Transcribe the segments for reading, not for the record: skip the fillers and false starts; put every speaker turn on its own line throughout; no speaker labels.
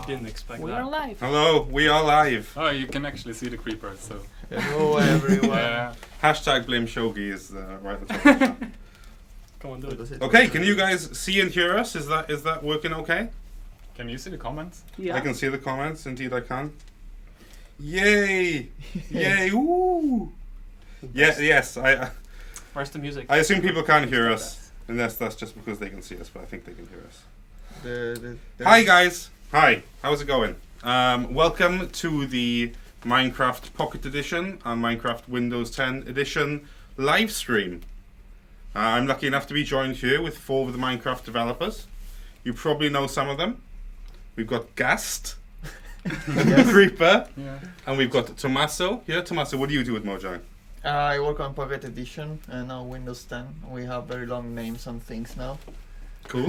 Didn't expect
We
that.
are live.
Hello, we are live.
Oh, you can actually see the creepers, so...
Hello everyone.
Hashtag blame Shogi is right at the top of the chat.
Come on, do it.
Okay, can you guys see and hear us? Is that working okay?
Can you see the comments?
Yeah.
I can see the comments, indeed I can. Yay! Yay! Woo! Yes,
Where's the music?
I assume people can't hear us, unless that's just because they can see us, but I think they can hear us. Hi guys! Hi, how's it going? Welcome to the Minecraft Pocket Edition and Minecraft Windows 10 Edition live stream. I'm lucky enough to be joined here with 4 of the Minecraft developers. You probably know some of them. We've got Gast, Creeper, and we've got Tommaso. Yeah, Tommaso, what do you do with Mojang?
I work on Pocket Edition and now Windows 10. We have very long names on things now.
Cool.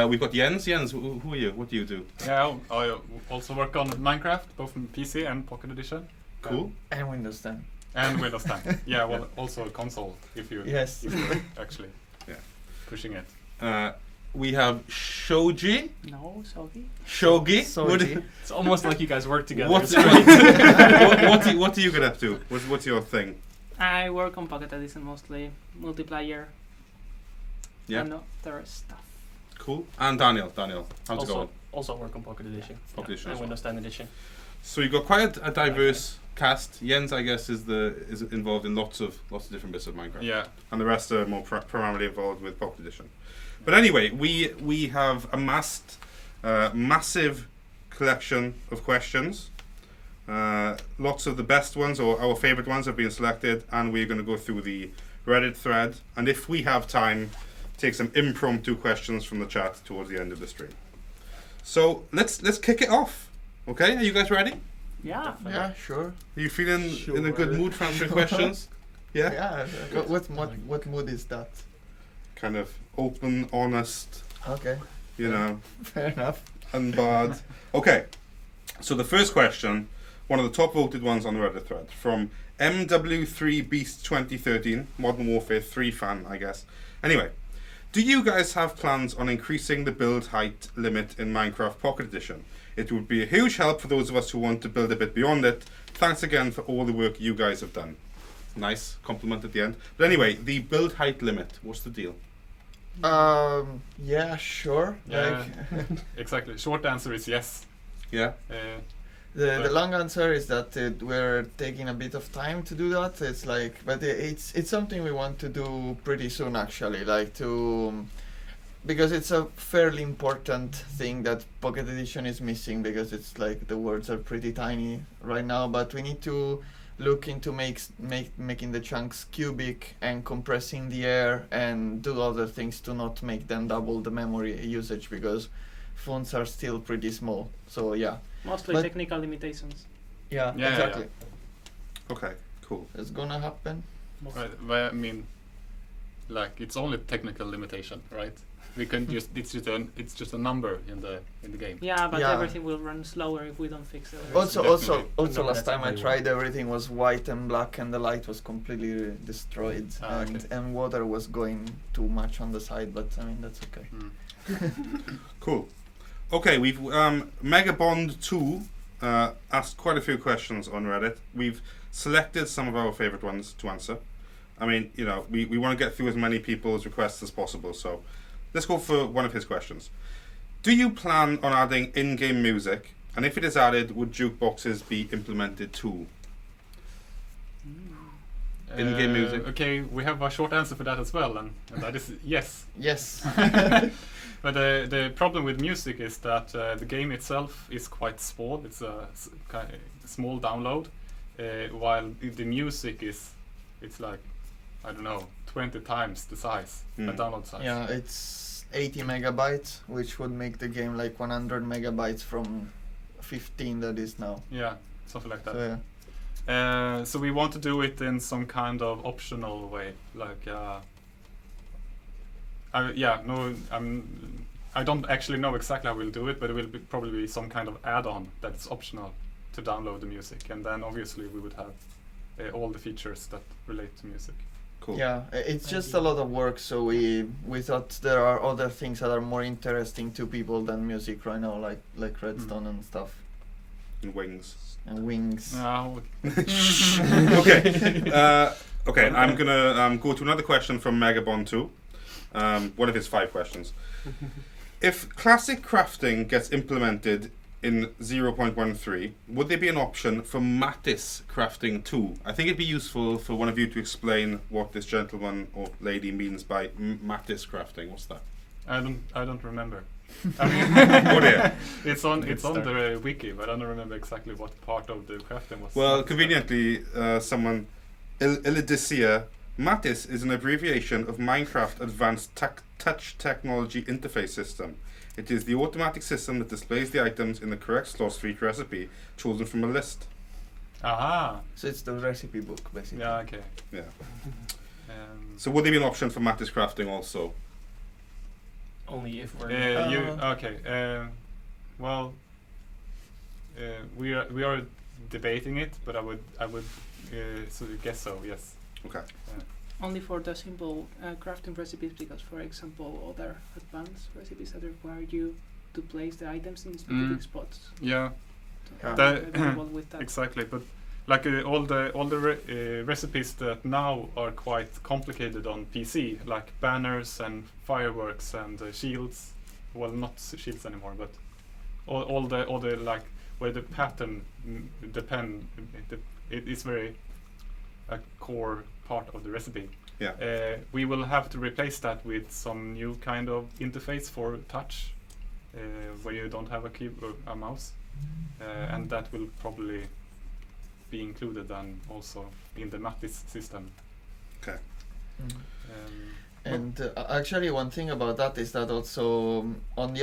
We've got Jens. Jens, who are you? What do you do?
Yeah, I also work on Minecraft, both on PC and Pocket Edition.
Cool.
And Windows 10.
And Windows 10. Yeah, well, also a console, if you're actually pushing it.
We have Shoji.
No, sorry.
Shogi.
Shogi.
It's almost like you guys work together.
What do you get up to? What's your thing?
I work on Pocket Edition mostly, multiplayer.
Yeah.
And other stuff.
Cool. And Daniel, how's it going?
Also work on Pocket Edition.
Pocket Edition
And
as well.
Windows 10 Edition.
So you've got quite a diverse cast. Jens, I guess, is involved in lots of different bits of Minecraft.
Yeah.
And the rest are more primarily involved with Pocket Edition. But anyway, we have amassed a massive collection of questions. Lots of the best ones, or our favourite ones, have been selected, and we're going to go through the Reddit thread. And if we have time, take some impromptu questions from the chat towards the end of the stream. So let's kick it off. Okay, are you guys ready?
Yeah.
Yeah, sure.
Are you feeling in a good mood for answering questions? Yeah?
Yeah. What mood is that?
Kind of open, honest,
Okay.
you know,
Fair enough.
unbarred. Okay, so the first question, one of the top voted ones on the Reddit thread, from MW3Beast2013, Modern Warfare 3 fan, I guess. Anyway, do you guys have plans on increasing the build height limit in Minecraft Pocket Edition? It would be a huge help for those of us who want to build a bit beyond it. Thanks again for all the work you guys have done. Nice compliment at the end. But anyway, the build height limit, what's the deal?
Yeah, sure.
Yeah.
Like,
Exactly. Short answer is yes.
Yeah?
the long answer is that we're taking a bit of time to do that. It's like, but it's something we want to do pretty soon actually. Like because it's a fairly important thing that Pocket Edition is missing, because it's like the words are pretty tiny right now. But we need to look into making the chunks cubic and compressing the air and do other things to not make them double the memory usage, because fonts are still pretty small. So yeah.
Mostly
But-
technical limitations.
Yeah,
Yeah,
exactly.
Okay, cool.
It's gonna happen.
Right, but I mean, like, it's only technical limitation, right? We can just it's just a number in the game.
Yeah, but
Yeah.
everything will run slower if we don't fix it.
Also,
Definitely.
last
that's
time I
everyone.
tried, everything was white and black, and the light was completely destroyed,
Ah, okay.
and water was going too much on the side. But I mean, that's okay.
Cool. Okay, we've Megabond2 asked quite a few questions on Reddit. We've selected some of our favorite ones to answer. I mean, you know, we want to get through as many people's requests as possible, so let's go for one of his questions. Do you plan on adding in-game music? And if it is added, would jukeboxes be implemented too? In-game music.
Okay, we have a short answer for that as well, and that is yes.
Yes.
But the problem with music is that the game itself is quite small. It's a small download, while the music it's like, I don't know, 20 times the size, the download size.
Yeah, it's 80 megabytes, which would make the game like 100 megabytes from 15 that is now.
Yeah, something like that.
So,
So we want to do it in some kind of optional way, like I don't actually know exactly how we'll do it, but it will probably be some kind of add-on that's optional to download the music, and then obviously we would have all the features that relate to music.
Cool.
Yeah, it's just a lot of work, so we thought there are other things that are more interesting to people than music right now, like Redstone and stuff,
And wings.
and Wings.
No.
Okay. Okay. I'm gonna go to another question from Megabon 2. One of his 5 questions. If classic crafting gets implemented in 0.13, would there be an option for Mattis crafting too? I think it'd be useful for one of you to explain what this gentleman or lady means by Mattis crafting. What's that?
I don't remember. I mean,
Oh dear.
it's on
start.
the wiki, but I don't remember exactly what part of the crafting was.
Well, conveniently, someone, Ilidisia, Mattis is an abbreviation of Minecraft Advanced Touch Technology Interface System. It is the automatic system that displays the items in the correct slots for each recipe, chosen from a list.
Aha.
So it's the recipe book, basically.
Yeah. Okay.
Yeah.
Um,
So would there be an option for Mattis crafting also?
Only if we're.
Okay. Well, we are debating it, but I would guess so. Yes.
Okay.
Only for the simple crafting recipes, because for example other advanced recipes that require you to place the items in specific spots.
Yeah.
So
Yeah.
I'm available with that.
Exactly, but like all the recipes that now are quite complicated on PC, like banners and fireworks and shields. Well, not shields anymore, but all the like where the pattern it is very a core part of the recipe.
Yeah.
We will have to replace that with some new kind of interface for touch, where you don't have a mouse, and that will probably be included then also in the Mattis system.
Okay.
Mm.
Um,
And actually, one thing about that is that also on the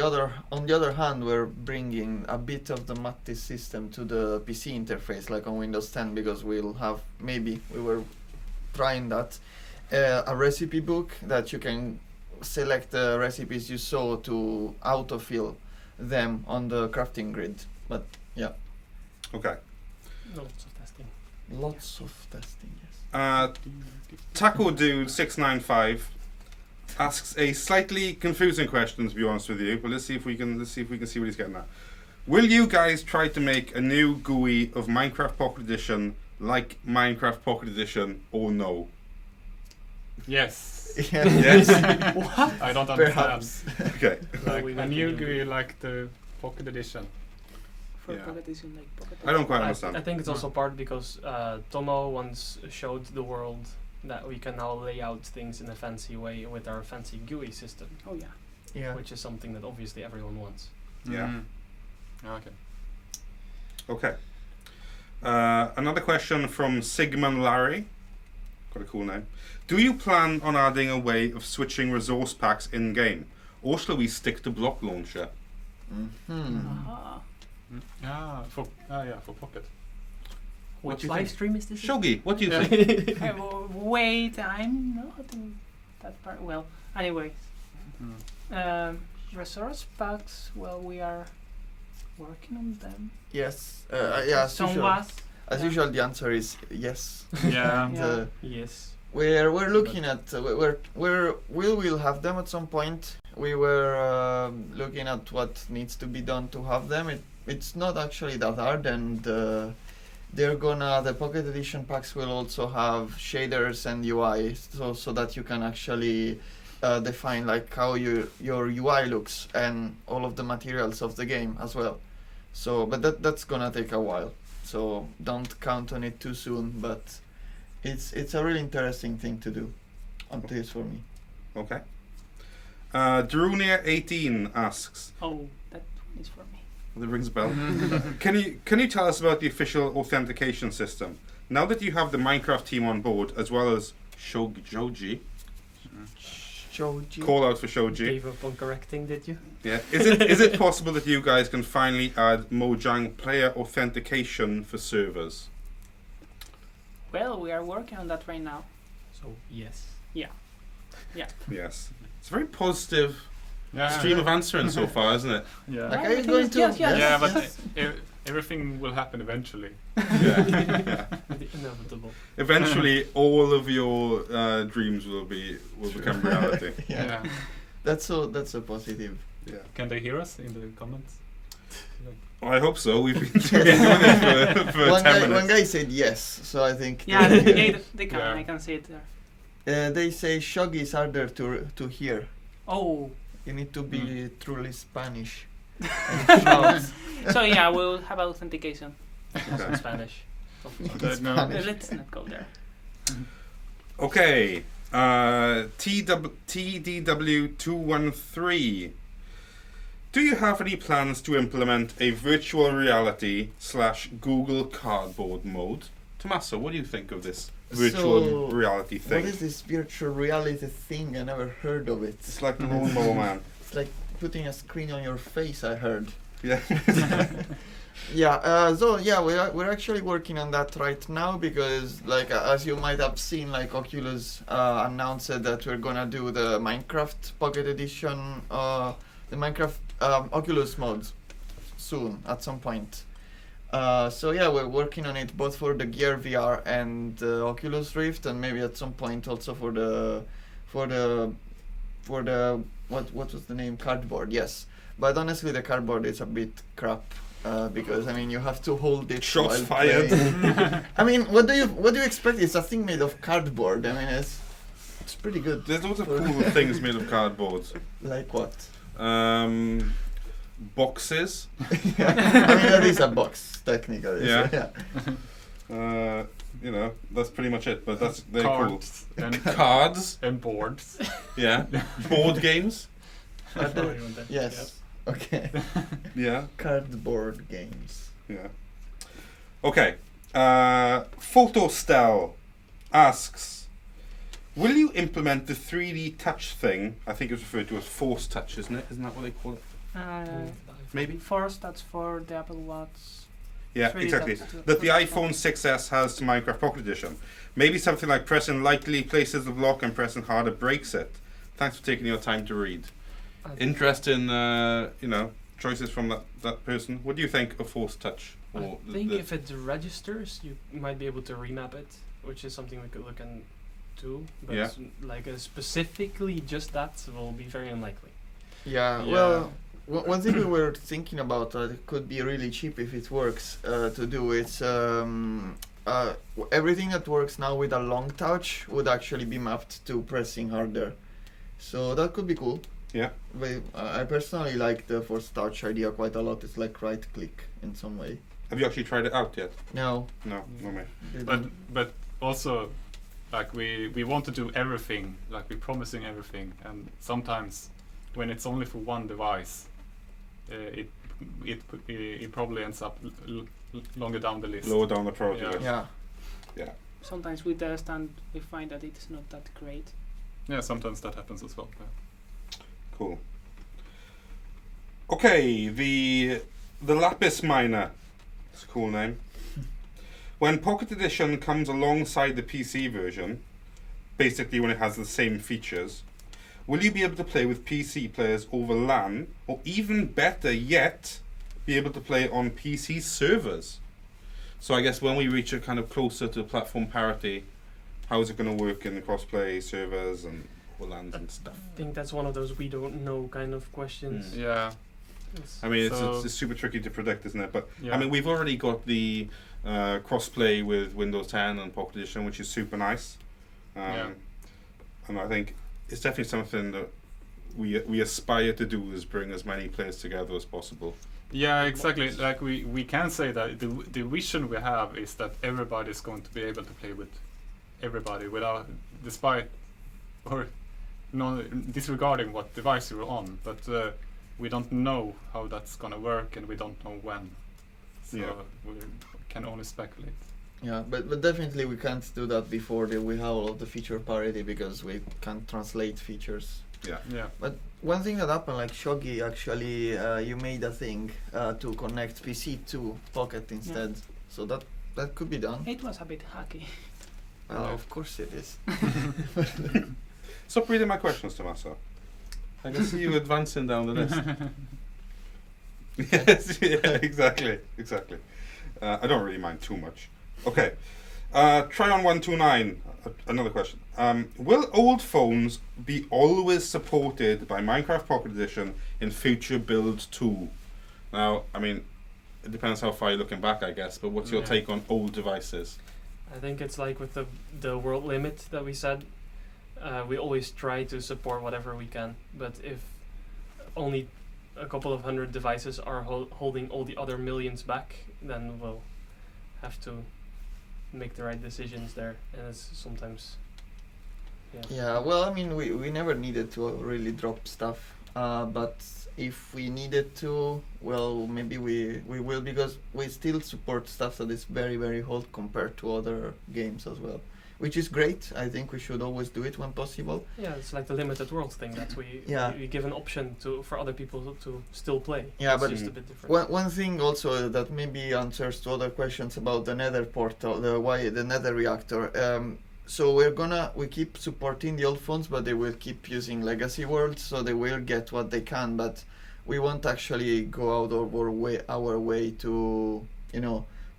other hand, we're bringing a bit of the Mattis system to the PC interface, like on Windows 10, because we'll have we were trying that a recipe book that you can select the recipes you saw to autofill them on the crafting grid. But yeah,
Okay.
Lots of testing.
lots of testing. Yes.
Taco Dude 695 asks a slightly confusing question, to be honest with you, but let's see if we can see what he's getting at. Will you guys try to make a new GUI of Minecraft Pocket Edition like Minecraft Pocket Edition, or no?
yes.
Yes.
I don't understand.
Perhaps.
Okay.
Like
We
a
make
new
a new
GUI like the Pocket Edition.
For
Yeah.
Pocket Edition, like Pocket
I don't quite
I
understand.
think it's also part because Tomo once showed the world that we can now lay out things in a fancy way with our fancy GUI system,
Oh yeah.
Yeah.
which is something that obviously everyone wants.
Yeah.
Mhm. Okay.
Okay. Another question from Sigmund Larry. Got a cool name. Do you plan on adding a way of switching resource packs in game, or shall we stick to block launcher?
Mm-hmm.
Aha.
For Pocket.
What
Which
do you
live
think?
stream is this?
Shogi, what do you think?
Wait, I'm not in that part. Well, anyways,
Mm.
resource packs. Well, we are working on them.
Yes. Yeah. As usual.
Somewhat.
As
Yeah.
usual, the answer is yes.
Yeah.
And,
Yeah.
Yes.
we're looking at we will have them at some point. We were looking at what needs to be done to have them. It's not actually that hard, and the Pocket Edition packs will also have shaders and UI, so that you can actually define like how your UI looks and all of the materials of the game as well. So, but that's gonna take a while. So don't count on it too soon. But it's a really interesting thing to do, at least for me.
Okay. Darunia18 asks,
Oh, that one is for me.
that rings a bell. Can you tell us about the official authentication system? Now that you have the Minecraft team on board, as well as Shoji,
Shoji.
call out for Shoji.
Gave up on correcting, did you?
Yeah. Is it possible that you guys can finally add Mojang player authentication for servers?
Well, we are working on that right now.
So yes.
Yes. It's a very positive
Yeah.
stream of answering so far, isn't it?
Yeah.
Like,
Yeah,
are you
everything
going
is-
to?
yes, yes.
Yeah, but
Yes.
everything will happen eventually.
Yeah.
The inevitable.
Eventually, all of your dreams will become reality.
Yeah. That's so positive.
Yeah.
Can they hear us in the comments?
Well, I hope so. We've been doing it for 10 minutes.
One guy said yes, so I think.
Yeah, they can.
Yeah.
I can see it there.
They say Shogi is harder to hear.
Oh,
You need to be truly Spanish.
so yeah, we'll have authentication.
Also in Spanish.
No.
Spanish.
Let's not go there.
Okay. TDW213. Do you have any plans to implement a virtual reality / Google Cardboard mode? Tommaso, what do you think of this virtual reality thing?
What is this virtual reality thing? I never heard of it.
It's like the Lawnmower Man.
It's like putting a screen on your face, I heard.
Yeah.
We're actually working on that right now because, like, as you might have seen, like Oculus announced that we're gonna do the Minecraft Pocket Edition, the Minecraft Oculus modes soon at some point. We're working on it both for the Gear VR and Oculus Rift, and maybe at some point also for the what was the name, Cardboard? Yes, but honestly, the Cardboard is a bit crap. Because I mean, you have to hold it.
Shots
while
fired.
playing. I mean, what do you expect? It's a thing made of cardboard. I mean, it's pretty good.
There's lots of cool things made of cardboard.
Like what?
Boxes.
I mean, that is a box technically.
Yeah.
So,
You know, that's pretty much it. But that's very
Cards and
cool. Cards.
and boards.
Yeah. Board games.
But the-
Sorry about that.
yes. Okay.
Yeah.
Cardboard games.
Yeah. Okay. Photostel asks, will you implement the 3D touch thing? I think it's referred to as Force Touch, isn't it? Isn't that what they call it? Maybe.
Force, that's for the Apple Watch.
Yeah,
3D
exactly.
touch to-
That the iPhone 6s has to Minecraft Pocket Edition. Maybe something like pressing lightly places the block and pressing harder breaks it. Thanks for taking your time to read. Interesting, choices from that person. What do you think of Force Touch?
I think if it registers, you might be able to remap it, which is something we could look into. But
Yeah.
like specifically just that will be very unlikely.
Yeah.
Yeah.
Well, one thing we were thinking about it could be really cheap if it works to do. It's everything that works now with a long touch would actually be mapped to pressing harder. So that could be cool.
Yeah.
But I personally like the Force Touch idea quite a lot. It's like right click in some way.
Have you actually tried it out yet?
No.
No, no way.
But also, like we want to do everything, like we're promising everything, and sometimes when it's only for one device, it probably ends up longer down the list.
Lower down the priority
Yeah.
list.
Yeah.
Sometimes we test and we find that it is not that great.
Yeah, sometimes that happens as well. Yeah.
Cool. Okay, the Lapis Miner. It's a cool name. When Pocket Edition comes alongside the PC version, basically when it has the same features, will you be able to play with PC players over LAN, or even better yet, be able to play on PC servers? So I guess when we reach a kind of closer to platform parity, how is it going to work in the crossplay servers and LANs and stuff?
I think that's one of those we don't know kind of questions.
Yeah.
I mean,
So-
it's super tricky to predict, isn't it? But
Yeah.
I mean, we've already got the crossplay with Windows 10 and Pocket Edition, which is super nice.
Yeah.
And I think it's definitely something that we aspire to do, is bring as many players together as possible.
Yeah, exactly. Like we can say that the vision we have is that everybody's going to be able to play with everybody without, despite or disregarding what device you're on. But we don't know how that's gonna work, and we don't know when. So
Yeah.
we can only speculate.
Yeah, but definitely we can't do that before we have all of the feature parity because we can't translate features.
Yeah.
Yeah.
But one thing that happened, like Shogi, actually, you made a thing to connect PC to Pocket instead. So that could be done.
It was a bit hacky.
Well,
Yeah.
of course it is.
Stop reading my questions, Tommaso. I can see you advancing down the list. Yes, yeah, exactly. I don't really mind too much. Okay. Tryon129, another question. Will old phones be always supported by Minecraft Pocket Edition in future builds too? Now, I mean, it depends how far you're looking back, I guess, but what's your
Yeah.
take on old devices?
I think it's like with the world limit that we said. We always try to support whatever we can, but if only a couple of hundred devices are holding all the other millions back, then we'll have to make the right decisions there, and it's sometimes
Yeah, well, I mean, we never needed to really drop stuff, but if we needed to, well, maybe we will, because we still support stuff that is very, very old compared to other games as well, which is great. I think we should always do it when possible.
Yeah, it's like the limited world thing that we
Yeah.
we give an option for other people to still play.
Yeah,
it's
but
just a bit different.
One thing also that maybe answers to other questions about the Nether portal, the Nether reactor. So we keep supporting the old phones, but they will keep using legacy worlds, so they will get what they can. But we won't actually go out of our way to,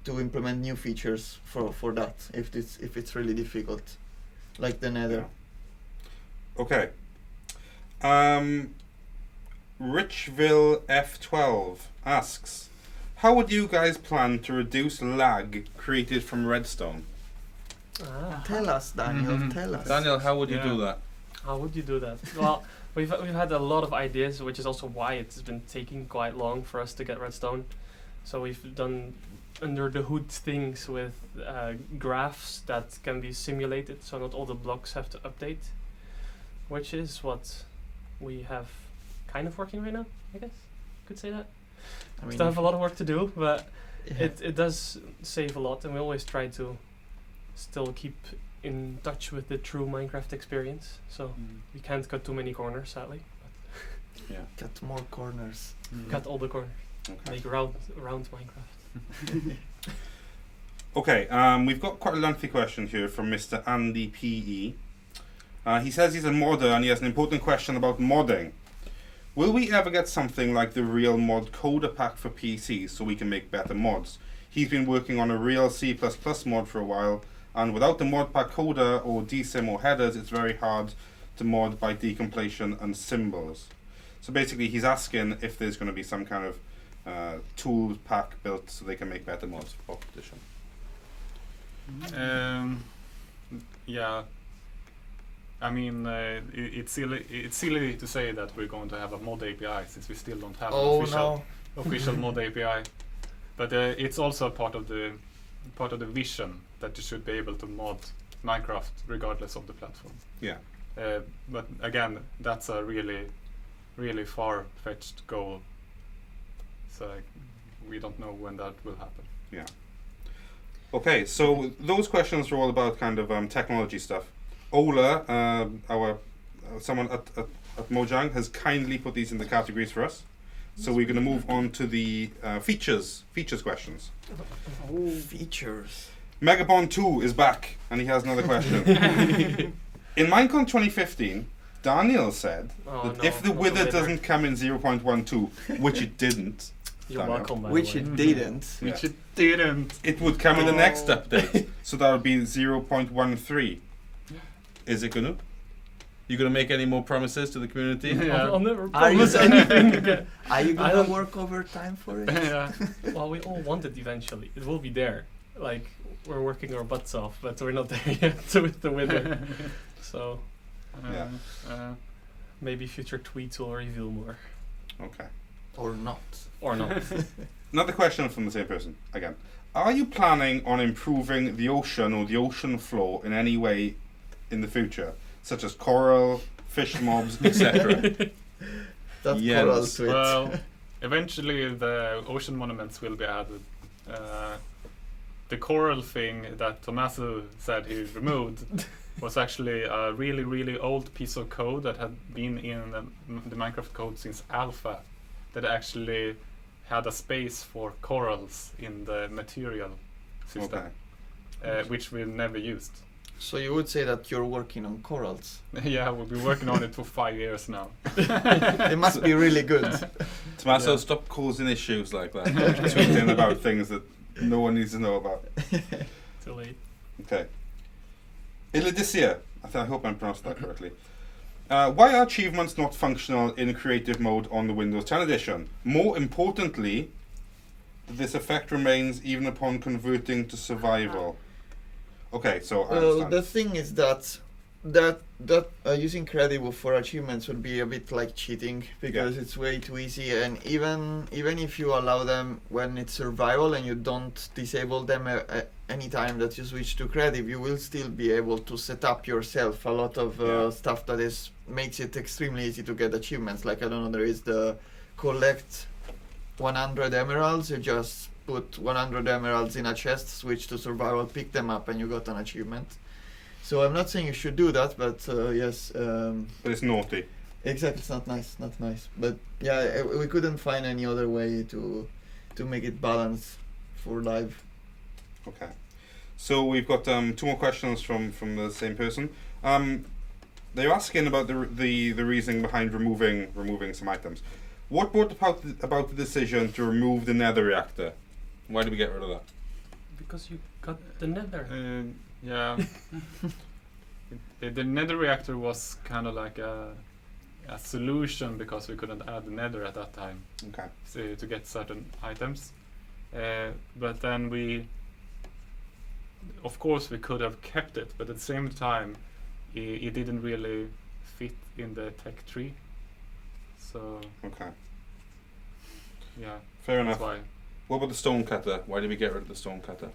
to implement new features for that if it's really difficult, like the Nether.
Yeah. Okay. Richville F12 asks, how would you guys plan to reduce lag created from redstone?
Tell us, Daniel.
Mhm.
Tell us.
Daniel, how would you
Yeah.
do that?
How would you do that? Well, we've had a lot of ideas, which is also why it's been taking quite long for us to get redstone. So we've done under the hood things with graphs that can be simulated, so not all the blocks have to update, which is what we have kind of working right now, I guess. Could say that.
I mean,
Still have a lot of work to do, but
yeah.
it does save a lot, and we always try to still keep in touch with the true Minecraft experience. So we can't cut too many corners, sadly.
Yeah.
Cut more corners.
Cut all the corners.
Okay.
Make round Minecraft.
Okay, we've got quite a lengthy question here from Mr. Andy PE. He says he's a modder and he has an important question about modding. Will we ever get something like the Real Mod Coder Pack for PC so we can make better mods? He's been working on a real C++ mod for a while, and without the mod pack coder or dsym or headers, it's very hard to mod by decompletion and symbols. So basically he's asking if there's going to be some kind of tool pack built so they can make better mods for Pocket Edition.
Yeah. I mean, it's silly to say that we're going to have a mod API since we still don't have an official mod API. But it's also a part of the vision that you should be able to mod Minecraft regardless of the platform.
Yeah.
But again, that's a really, really far-fetched goal. So we don't know when that will happen.
Yeah. Okay, so those questions are all about kind of technology stuff. Ola, someone at Mojang, has kindly put these in the categories for us. So we're going to move on to the features questions.
Oh.
Features.
Megabond 2 is back, and he has another question. In Minecon 2015, Daniel said that if the wither doesn't come in 0.12, which it didn't,
You're
Daniel,
welcome, by
Which
the way.
it didn't.
Yeah.
Which it didn't.
it would come in the next
Oh.
update. So that would be 0.13. Is it gonna? You gonna make any more promises to the community?
Yeah.
I'll never
Are you
promise anything again.
Are you
I
gonna
don't-
work overtime for it?
Yeah.
Well, we all want it eventually. It will be there. Like, we're working our butts off, but we're not there yet with the wither. So
Yeah.
maybe future tweets will reveal more.
Okay.
Or not?
Or not.
Another question from the same person again. Are you planning on improving the ocean or the ocean floor in any way in the future, such as coral, fish mobs, etc.?
That
Yes.
coral to it.
Well, eventually the ocean monuments will be added. The coral thing that Tommaso said he removed was actually a really, really old piece of code that had been in the Minecraft code since alpha, that actually had a space for corals in the material system, which we never used.
So you would say that you're working on corals.
Yeah, we've been working on it for 5 years now.
They must be really good.
Tommaso,
Yeah.
stop causing issues like that. Tweeting about things that no one needs to know about.
Too late.
Okay. Illidicia. I hope I'm pronounced that correctly. Why are achievements not functional in creative mode on the Windows 10 edition? More importantly, this effect remains even upon converting to survival. Okay, so I
Well,
understand.
the thing is that using Credible for achievements would be a bit like cheating because it's way too easy, and even if you allow them when it's survival and you don't disable them any time that you switch to Credible, you will still be able to set up yourself a lot of stuff that makes it extremely easy to get achievements. Like, I don't know, there is the collect 100 emeralds. You just put 100 emeralds in a chest, switch to survival, pick them up, and you got an achievement. So I'm not saying you should do that, but yes.
But it's naughty.
Exactly, it's not nice, But yeah, we couldn't find any other way to make it balanced for live.
Okay. So we've got 2 more questions from the same person. They're asking about the reasoning behind removing some items. What brought about the decision to remove the nether reactor? Why did we get rid of that?
Because you got the nether.
Yeah. The nether reactor was kind of like a solution because we couldn't add the nether at that time,
Okay.
so to get certain items. But then of course we could have kept it, but at the same time it didn't really fit in the tech tree. So
Okay.
yeah,
Fair
that's
enough.
why.
What about the stone cutter? Why did we get rid of the stone cutter?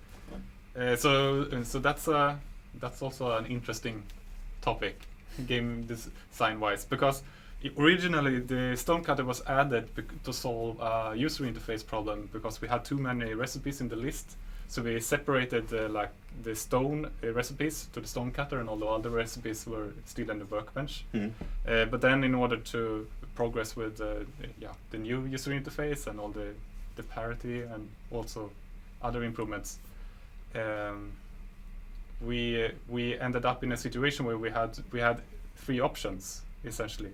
So that's also an interesting topic, game design wise, because originally the stone cutter was added to solve a user interface problem because we had too many recipes in the list. So we separated the stone recipes to the stone cutter, and all the other recipes were still in the workbench. But then in order to progress with the new user interface and all the parity and also other improvements, we ended up in a situation where we had 3 options essentially.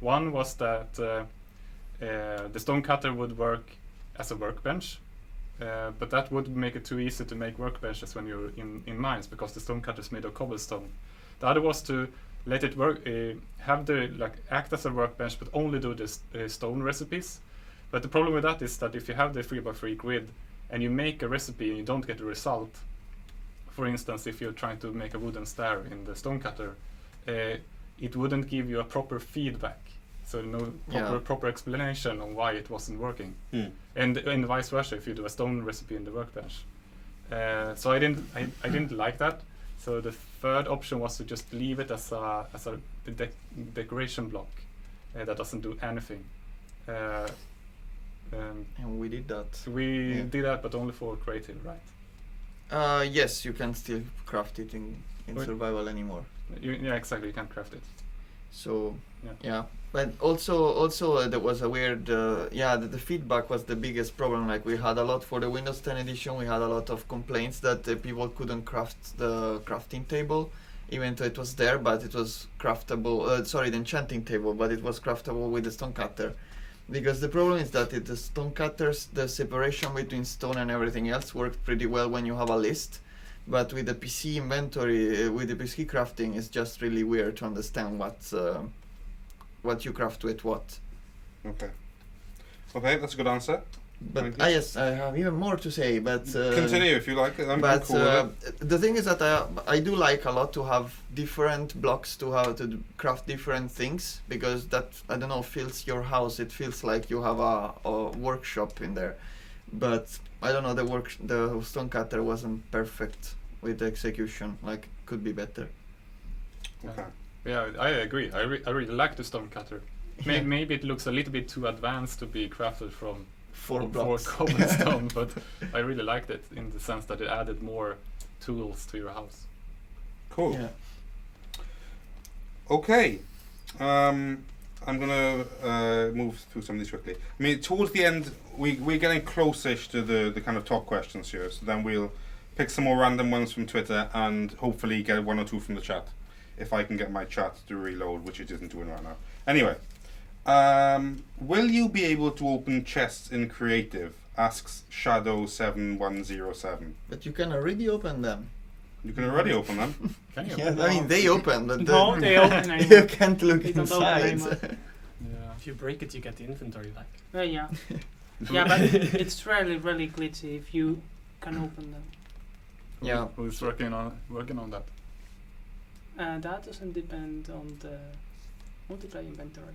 One was that the stone cutter would work as a workbench, but that would make it too easy to make workbenches when you're in mines because the stone cutter is made of cobblestone. The other was to let it work, have act as a workbench, but only do the stone recipes. But the problem with that is that if you have the 3x3 grid and you make a recipe and you don't get a result, for instance, if you're trying to make a wooden stair in the stone cutter, it wouldn't give you a proper feedback. So no proper explanation on why it wasn't working, and vice versa if you do a stone recipe in the workbench. So I didn't like that. So the third option was to just leave it as a decoration block that doesn't do anything.
And we did that.
We did that, but only for creative, right?
Yes, you can still craft it in survival anymore.
Yeah, exactly. You can't craft it.
So yeah. But also there was a weird the feedback was the biggest problem. Like, we had a lot for the Windows 10 edition. We had a lot of complaints that people couldn't craft the crafting table, even though it was there, but it was craftable. The enchanting table, but it was craftable with the stone cutter. Because the problem is that the stone cutters, the separation between stone and everything else worked pretty well when you have a list. But with the PC inventory, with the PC crafting, it's just really weird to understand what you craft with what.
Okay. Okay, that's a good answer.
But yes, I have even more to say. But
continue if you like it. I'm cool with it.
The thing is that I do like a lot to have different blocks to have to craft different things, because that, I don't know, fills your house. It feels like you have a workshop in there. But I don't know, the stone cutter wasn't perfect with the execution. Like, could be better.
Okay.
Yeah, I agree. I really like the stone cutter. Maybe it looks a little bit too advanced to be crafted from 4 cobblestone, but I really liked it in the sense that it added more tools to your house.
Cool.
Yeah.
Okay. I'm gonna move through some of these quickly. I mean, towards the end, we're getting close-ish to the kind of top questions here, so then we'll pick some more random ones from Twitter and hopefully get 1 or 2 from the chat, if I can get my chat to reload, which it isn't doing right now. Anyway, Will you be able to open chests in creative? Asks Shadow7107.
But you can already open them.
You can already open them.
Can you?
Yeah, I mean they open, but
No, they open
you
anymore.
can't look
They don't open
inside.
anymore.
Yeah.
If you break it, you get the inventory back.
Yeah. Yeah, but it's really glitchy if you can open them.
Yeah.
Who's working on that?
That doesn't depend on the multiplayer inventory.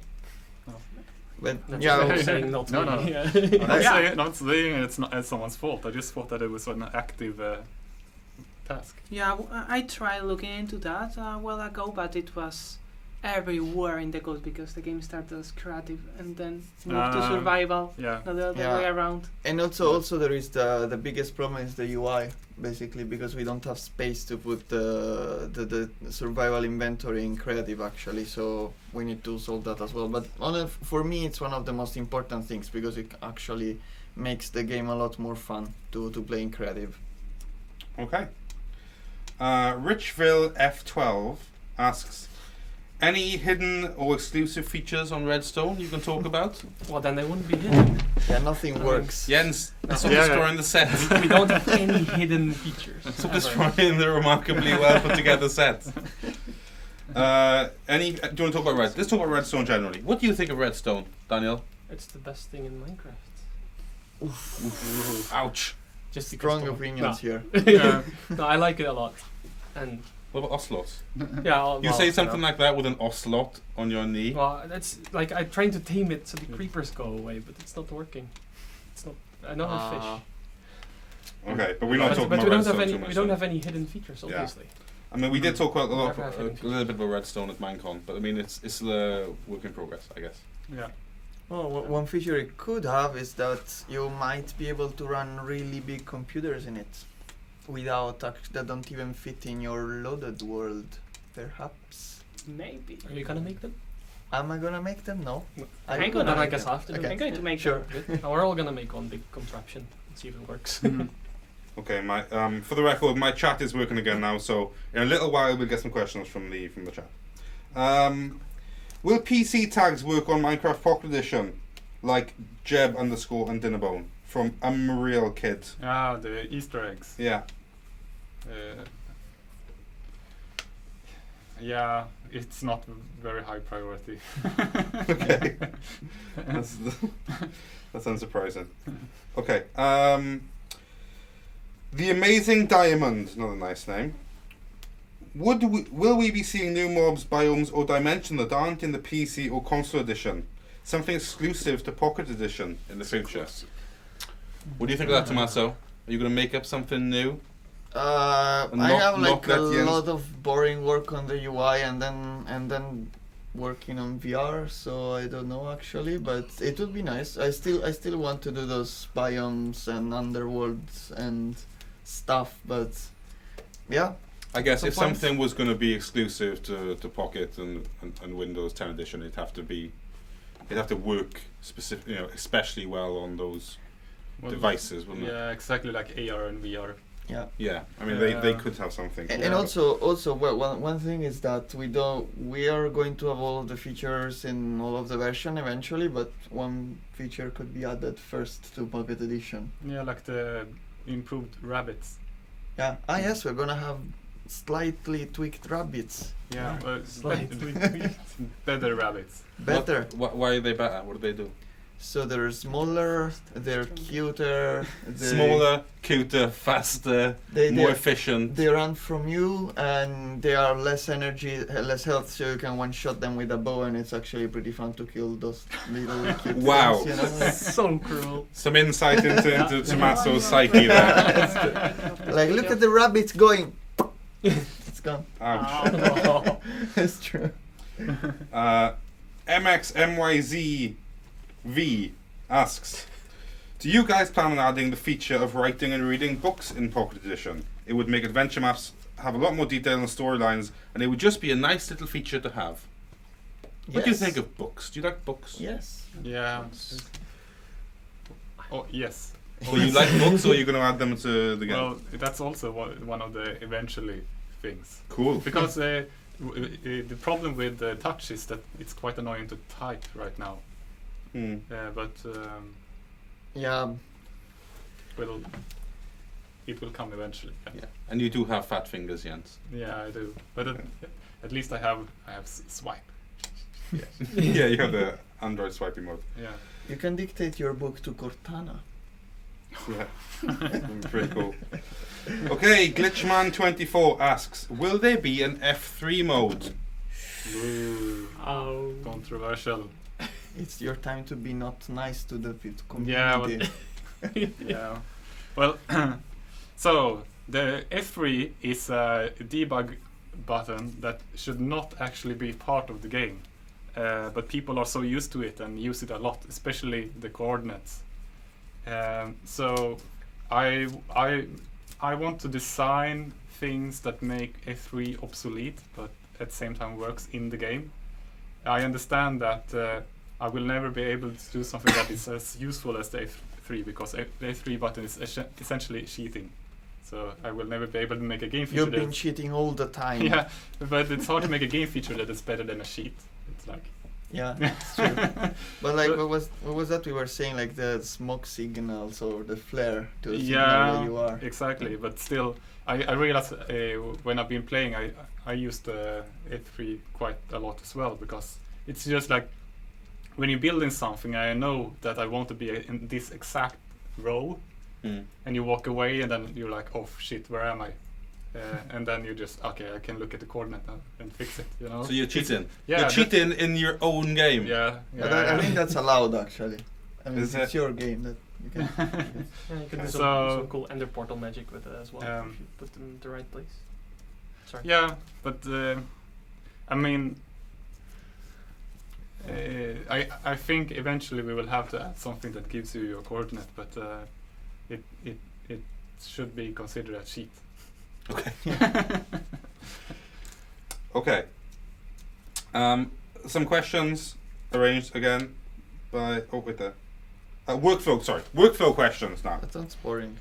But
Not
yeah,
just saying not
No,
me.
no.
Yeah.
I'm not saying it's not someone's fault. I just thought that it was an active task.
Yeah, I tried looking into that a while ago, but it was everywhere in the code because the game started as creative and then moved to survival,
Yeah.
not the other
Yeah.
way around.
and also there is the biggest problem is the UI basically because we don't have space to put the survival inventory in creative actually, so we need to solve that as well. But for me it's one of the most important things because it actually makes the game a lot more fun to play in creative.
Okay. Richville F12 asks, any hidden or exclusive features on Redstone you can talk about?
Well, then they wouldn't be hidden.
Yeah, nothing works.
Jens, stop
Yeah,
destroying the set.
We don't have any hidden features.
Stop
ever.
destroying the remarkably well put together set. Do you want to talk about Red? Let's talk about Redstone generally. What do you think of Redstone, Daniel?
It's the best thing in Minecraft.
Ouch.
Just because
Strong
the-
opinions here.
Yeah.
No, I like it a lot. And
What about Ocelots?
yeah,
You say something like that with an Ocelot on your knee.
Well, that's like I'm trying to tame it so the creepers go away, but it's not working. It's not another fish.
Okay, but we're not talking
but
about
we don't
Redstone
have any.
too much.
We don't
then.
have any hidden features,
Yeah.
obviously.
I mean, we did talk about a
Never have hidden
little bit about Redstone at Minecon, but I mean, it's still a work in progress, I guess.
Yeah.
Well, one feature it could have is that you might be able to run really big computers in it without that don't even fit in your loaded world, perhaps.
Maybe.
Are you gonna make them?
Am I gonna make them? No.
No.
I'm
will
gonna
Then I
make
guess
them.
I have to do
Okay.
I'm going to make
Sure.
Good. We're all gonna make one big contraption and see if it works.
Okay, my for the record, my chat is working again now, so in a little while we'll get some questions from the chat. Will PC tags work on Minecraft Pocket Edition, like Jeb _ and Dinnerbone from Unreal Kid?
Ah, the Easter eggs.
Yeah.
Yeah, it's not very high priority.
Okay. That's unsurprising. Okay. The Amazing Diamond, another nice name. Will we be seeing new mobs, biomes, or dimensions that aren't in the PC or console edition? Something exclusive to Pocket Edition in the future. What do you think of that, Tommaso? Are you going to make up something new?
I
Not-
have
not
like a
that Jens-
lot of boring work on the UI and then working on VR, so I don't know actually, but it would be nice. I still want to do those biomes and underworlds and stuff, but yeah.
I guess if
Sometimes-
something was going to be exclusive to Pocket and Windows 10 edition, it'd have to work specific, especially well on those
Well,
devices, wouldn't it?
Yeah, exactly like AR and VR.
Yeah.
Yeah, I mean they could have something.
And
Yeah.
also well, one thing is that we are going to have all of the features in all of the version eventually, but one feature could be added first to Pocket Edition.
Yeah, like the improved rabbits.
Yeah. Yes, we're gonna have slightly tweaked rabbits.
Yeah,
Slightly
better rabbits.
Better.
Why are they better? What do they do?
So they're smaller, they're cuter,
Smaller, cuter, faster,
they,
more
they,
efficient.
they run from you and they are less energy, less health, so you can one-shot them with a bow, and it's actually pretty fun to kill those little cute
Wow.
things, you know?
So cruel.
Some insight into Tommaso's psyche there.
Like, look at the rabbit going. It's gone.
Ouch.
Oh.
It's true.
MXMYZV asks, do you guys plan on adding the feature of writing and reading books in Pocket Edition? It would make adventure maps have a lot more detail and storylines, and it would just be a nice little feature to have. What do you think of books? Do you like books?
Yes.
Yeah. Oh yes.
So you like books, or are you going to add them to the game?
Well, that's also one of the eventually things.
Cool.
Because The problem with the touch is that it's quite annoying to type right now. But
Yeah.
will it will come eventually.
Yeah. And you do have fat fingers, Jens.
Yeah, I do. But at least I have swipe.
Yeah, you have the Android swiping mode.
Yeah.
You can dictate your book to Cortana.
Yeah. Pretty cool. Okay, Glitchman24 asks, will there be an F3 mode?
Ooh,
Oh.
controversial.
It's your time to be not nice to the
Yeah,
community.
Yeah. Well, so the F3 is a debug button that should not actually be part of the game. But people are so used to it and use it a lot, especially the coordinates. So I want to design things that make F3 obsolete, but at the same time works in the game. I understand that I will never be able to do something that is as useful as the F3, because the F3 button is essentially cheating. So I will never be able to make a game feature.
You've been cheating all the time.
Yeah, but it's hard to make a game feature that is better than a cheat. It's like
Yeah, it's true. But like, what was that we were saying? Like the smoke signals or the flare to signal where you are.
Exactly. But still, I realize when I've been playing, I used F3 quite a lot as well, because it's just like when you're building something, I know that I want to be in this exact row, and you walk away, and then you're like, oh shit, where am I? And then you just, okay, I can look at the coordinate and fix it, you know?
So you're cheating?
Yeah,
you're cheating in your own game?
Yeah.
But I think that's allowed, actually. I mean,
Is
it's
it?
your game that you can.
Yeah, you can do
So-
some cool Ender Portal magic with it as well if you put them in the right place. Sorry.
Yeah, but I mean, I think eventually we will have to add something that gives you your coordinate, but it should be considered a cheat.
Okay. Okay. Some questions arranged again by workflow questions now.
That sounds boring.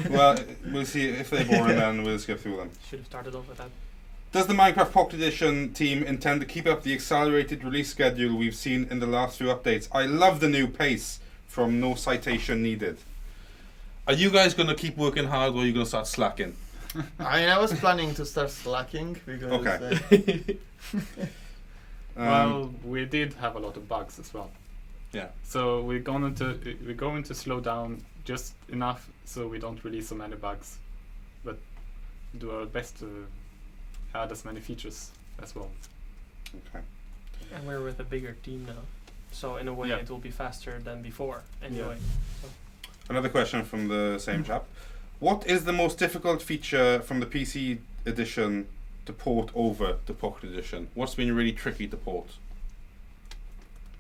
Well, we'll see if they're boring, then we'll skip through them.
Should have started off with that.
Does the Minecraft Pocket Edition team intend to keep up the accelerated release schedule we've seen in the last few updates? I love the new pace from no citation needed. Are you guys going to keep working hard, or are you going to start slacking?
I mean, I was planning to start slacking because.
Okay.
Well, we did have a lot of bugs as well.
Yeah.
So we're going to slow down just enough so we don't release so many bugs, but do our best to add as many features as well.
Okay.
And we're with a bigger team now, so in a way
Yeah.
it will be faster than before. Anyway. So.
Another question from the same chap. What is the most difficult feature from the PC edition to port over to Pocket Edition? What's been really tricky to port?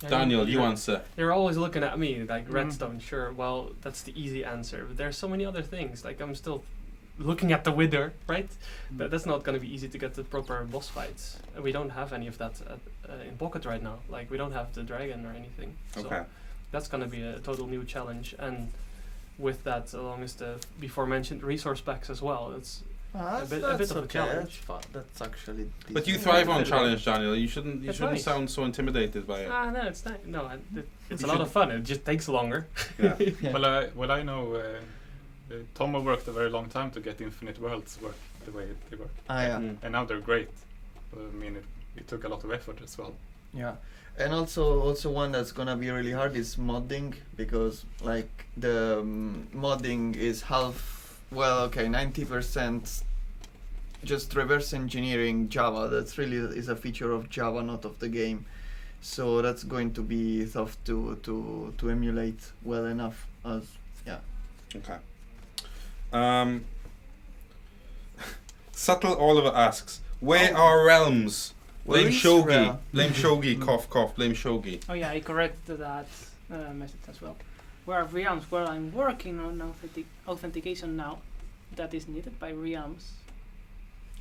Yeah,
Daniel, you
you're-
answer.
You're always looking at me like redstone. Sure, well that's the easy answer. But there's so many other things. Like I'm still looking at the Wither, right? But that's not going to be easy to get the proper boss fights. We don't have any of that in Pocket right now. Like we don't have the dragon or anything. So
Okay.
that's going to be a total new challenge. And with that, along as the before mentioned resource packs as well, it's
That's,
a bit
that's
of a
okay.
challenge.
That's fun. That's actually.
But you
decent.
thrive on
Yeah.
challenge, Daniel. You shouldn't
It's
shouldn't
nice.
sound so intimidated by it.
no, it's not. No, it's
You
a lot
should-
of fun. It just takes longer.
Yeah.
Yeah.
Well, I know Tomo worked a very long time to get Infinite Worlds work the way they work,
Yeah.
Mm.
and now they're great. I mean, it took a lot of effort as well.
Yeah, and also one that's gonna be really hard is modding, because like the modding is 90% just reverse engineering Java. That's really is a feature of Java, not of the game. So that's going to be tough to emulate well enough as
Okay. Subtle Oliver asks, where are realms?
Where
Blame
is
Shogi.
Realm?
Blame Shogi. Cough, cough. Blame Shogi.
Oh yeah, I corrected that message as well. Where are realms? Well, I'm working on authentication now. That is needed by realms.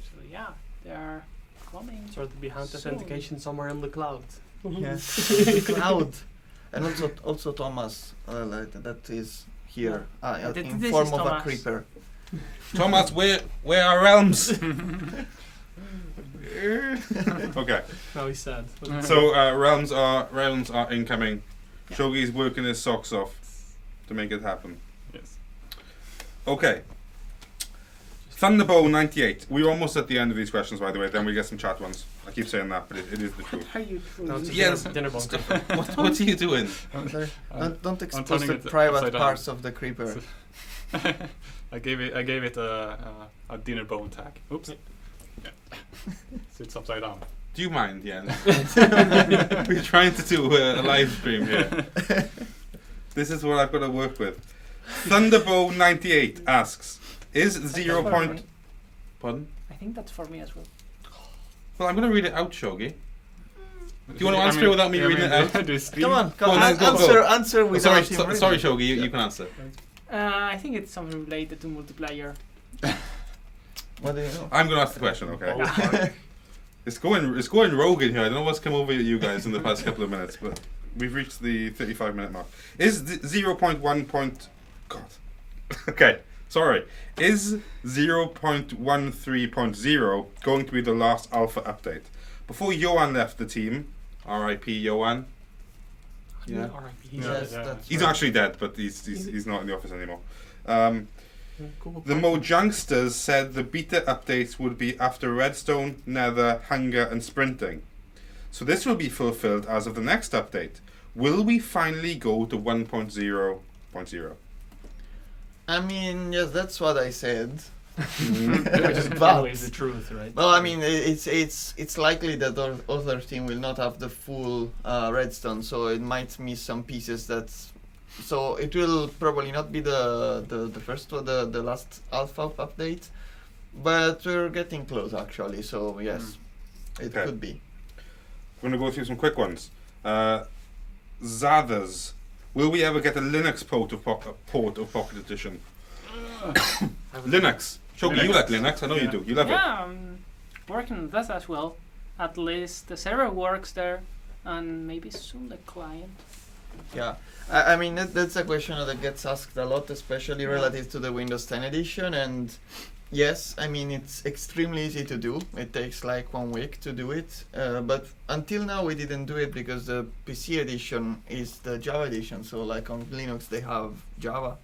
So yeah, they are coming.
Sort of behind
Soon.
authentication somewhere in the cloud.
yes. Cloud, and also Thomas like that is here in
This
form
is
of a
Thomas.
creeper.
Thomas, where are realms? Okay.
Now he's sad.
So realms are incoming.
Yeah.
Shogi's working his socks off to make it happen.
Yes.
Okay. Thunderbow 98. We're almost at the end of these questions, by the way. Then we get some chat ones. I keep saying that, but it is the truth.
Are you
No,
true?
it's
Yes.
dinner bone.
What are you doing?
Sorry. Don't expose
turning
the
it
private
upside down.
parts of the creeper.
I gave it a dinner bone tag. Oops. Yeah. Sits upside down.
Do you mind, Jens? We're trying to do a live stream here. This is what I've got to work with. Thunderbow 98 asks, is 0
for
point...
me.
Pardon?
I think that's for me as well.
Well, I'm going to read it out, Shogi. Do you want to answer it without me reading it out?
Come on,
Go on, then, go.
answer
Oh,
without
sorry,
him
sorry,
reading.
Shogi, you can answer.
I think it's something related to multiplayer.
What do you know?
I'm going to ask the question, okay?
Oh,
It's going rogue in here. I don't know what's come over you guys in the past couple of minutes, but we've reached the 35-minute mark. Is 0.1 point... God. Okay, sorry. Is 0.13.0 going to be the last alpha update? Before Johan left the team, R.I.P. Johan. Yeah.
R.I.P.
Yes,
Yeah.
that's
He's
right.
actually dead, but he's not in the office anymore.
Google
The Mojangsters said the beta updates would be after Redstone, Nether, Hunger, and Sprinting. So this will be fulfilled as of the next update. Will we finally go to 1.0.0?
I mean, yes, that's what I said.
Which is
But-
always the truth, right?
Well, I mean, it's likely that the other team will not have the full redstone, so it might miss some pieces. So it will probably not be the first one, the last alpha update, but we're getting close actually. So yes, it
Okay.
could be.
We're going to go through some quick ones. Zathers. Will we ever get a Linux port of Pocket Edition? Linux. Shogi, you
Linux.
like Linux? I know you
Yeah.
do. You love it.
Yeah, I'm working on that as well. At least the server works there, and maybe soon the client.
Yeah, I mean that's a question that gets asked a lot, especially
Yeah.
relative to the Windows 10 edition. And yes, I mean it's extremely easy to do. It takes like 1 week to do it, but until now we didn't do it because the PC edition is the Java edition. So like on Linux they have Java,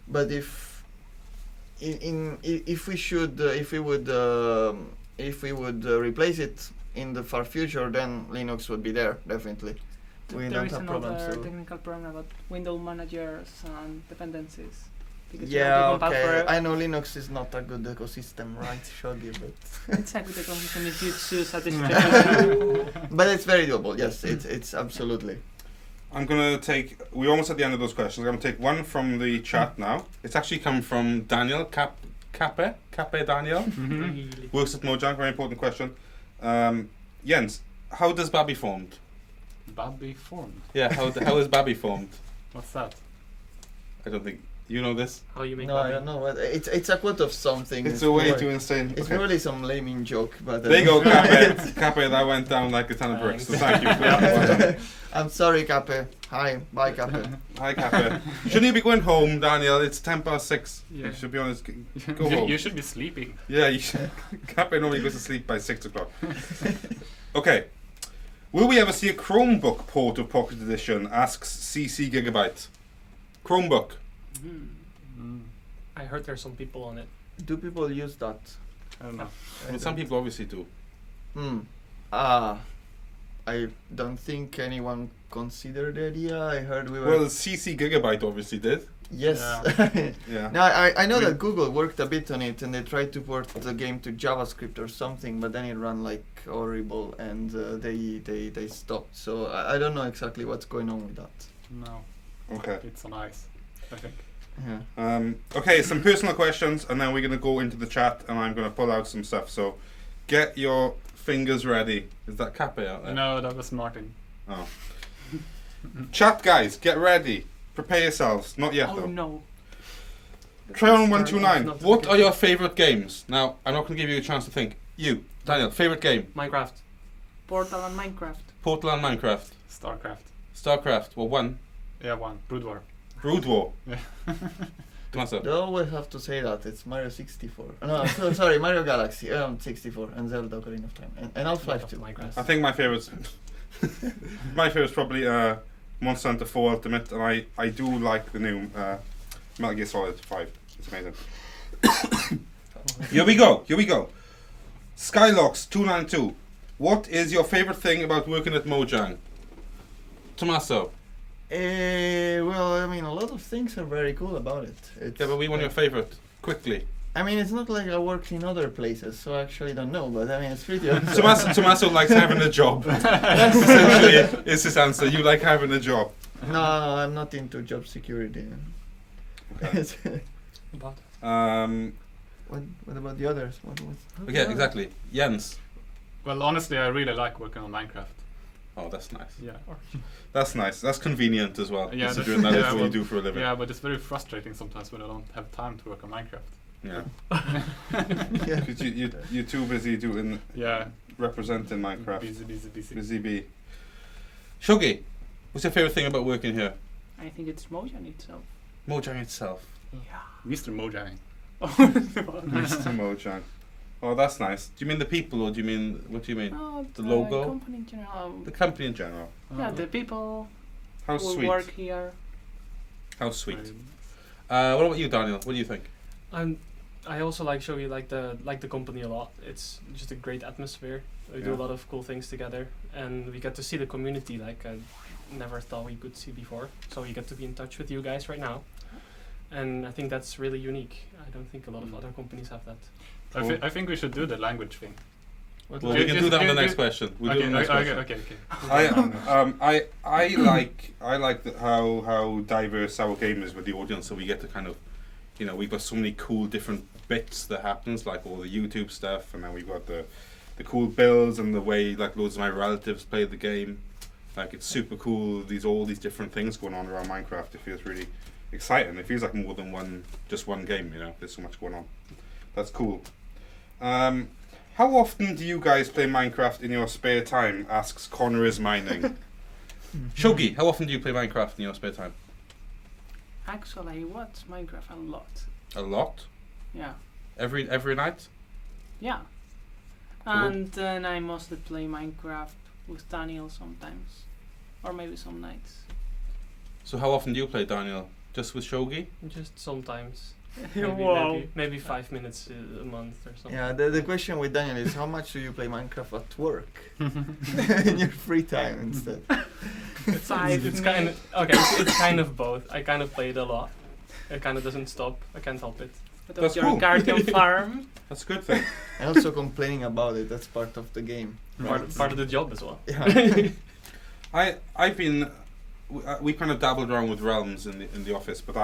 but if we would replace it in the far future, then Linux would be there definitely. We
There
don't
is
have problems.
another
So.
technical problem about window managers and dependencies. Because
Yeah,
you have to compile
okay. I know Linux is not a good ecosystem, right, Shogi? But
It's a good ecosystem if you choose a distribution.
but it's very doable. Yes, it's absolutely.
I'm going to take... We're almost at the end of those questions. I'm going to take one from the chat now. It's actually come from Daniel Cappe Daniel.
Really.
Works at Mojang. Very important question. Jens, how does Babby formed?
Babby formed.
Yeah, how is Babby formed?
What's that?
I don't think... You know this?
How you make
No, I
money.
don't know. But it's a quote of something.
It's a way
probably-
too insane.
It's
Okay.
probably some laming joke, but
There you go, Cappe. Cappe, that went down like a ton of bricks. So thank you for that. Well done.
I'm sorry, Cappe. Hi, bye, Cappe.
Hi, Cappe. Shouldn't you be going home, Daniel? It's 6:10.
Yeah.
You should be honest. Go home.
You should be sleeping.
Yeah, you should. Cappe normally goes to sleep by 6 o'clock. Okay. Will we ever see a Chromebook port of Pocket Edition? Asks CC Gigabyte. Chromebook.
I heard there's some people on it.
Do people use that?
I don't know.
Well, some people obviously do.
I don't think anyone considered the idea. I heard we were.
Well, CC Gigabyte obviously did.
yes.
Yeah.
No, I know that Google worked a bit on it and they tried to port the game to JavaScript or something, but then it ran like horrible and they stopped. So I don't know exactly what's going on with that.
No,
Okay.
it's on ice, I think.
Yeah.
Okay, some personal questions, and then we're going to go into the chat, and I'm going to pull out some stuff. So, get your fingers ready. Is that Cappe out there?
No, that was Martin.
Oh. Chat, guys, get ready. Prepare yourselves. Not yet,
Oh
though.
no.
Tryon129.
Not
What
okay.
are your favourite games? Now, I'm not going to give you a chance to think. You, Daniel, favourite game?
Minecraft.
Portal and Minecraft.
Portal and Minecraft.
StarCraft.
StarCraft. Well, one.
Yeah, one. Brood War.
Brood War.
Yeah.
Tommaso.
You always have to say that it's Mario 64. No, sorry, Mario Galaxy 64 and Zelda Ocarina of Time and Half-Life 2.
Minecraft.
I think my favorite's probably Monster Hunter 4 Ultimate, and I do like the new Metal Gear Solid 5. It's amazing. Here we go. Skylox 292. What is your favorite thing about working at Mojang? Tommaso.
Well, I mean, a lot of things are very cool about it.
Yeah, but we want your favorite. Quickly.
I mean, it's not like I worked in other places, so I actually don't know, but I mean, it's pretty awesome.
Tommaso likes having a job. Essentially, is his answer. You like having a job.
No, I'm not into job security.
Okay.
But
What about the others?
Okay, exactly. Jens.
Well, honestly, I really like working on Minecraft.
Oh, that's nice.
Yeah.
That's nice. That's convenient as well.
Yeah,
considering that is
yeah,
what
well,
you do for a living.
Yeah, but it's very frustrating sometimes when I don't have time to work on Minecraft.
Yeah.
Yeah.
Because you're too busy doing
Yeah.
representing Minecraft.
Busy.
Busy bee. Shuggy, what's your favorite thing about working here?
I think it's Mojang itself.
Mojang itself.
Yeah.
Mr. Mojang.
Mr. Mojang. Oh, that's nice. Do you mean the people, or do you mean what do you mean?
Oh,
The logo?
company in general.
The company in general.
Yeah, the people
How
who
sweet.
work here.
How sweet. What about you, Daniel? What do you think?
I also like Shogi, like the company a lot. It's just a great atmosphere. We do
Yeah.
a lot of cool things together, and we get to see the community like I never thought we could see before. So we get to be in touch with you guys right now, and I think that's really unique. I don't think a lot of other companies have that.
I think we should do the language thing.
Well, we can do that on the next question. We'll do it on the next question.
Okay.
I like how diverse our game is with the audience, so we get to kind of, we've got so many cool different bits that happens, like all the YouTube stuff, and then we've got the cool builds and the way like loads of my relatives play the game. Like it's super cool. All these different things going on around Minecraft. It feels really exciting. It feels like more than just one game. There's so much going on. That's cool. How often do you guys play Minecraft in your spare time? Asks Connor is mining. Shogi, how often do you play Minecraft in your spare time?
Actually, I watch Minecraft a lot.
A lot.
Yeah.
Every night.
Yeah. And then I mostly play Minecraft with Daniel sometimes. Or maybe some nights.
So how often do you play, Daniel? Just with Shogi?
Just sometimes.
Wow.
Maybe 5 minutes a month or something.
Yeah, the question with Daniel is how much do you play Minecraft at work? In your free time instead.
It's kind of okay. It's kind of both. I kind of play it a lot. It kind of doesn't stop. I can't help it.
But
That's
of your
cool.
garden farm.
That's a good thing.
And also complaining about it, that's part of the game.
Part of the job as well.
Yeah.
I've been we kind of dabbled around with Realms in the office, but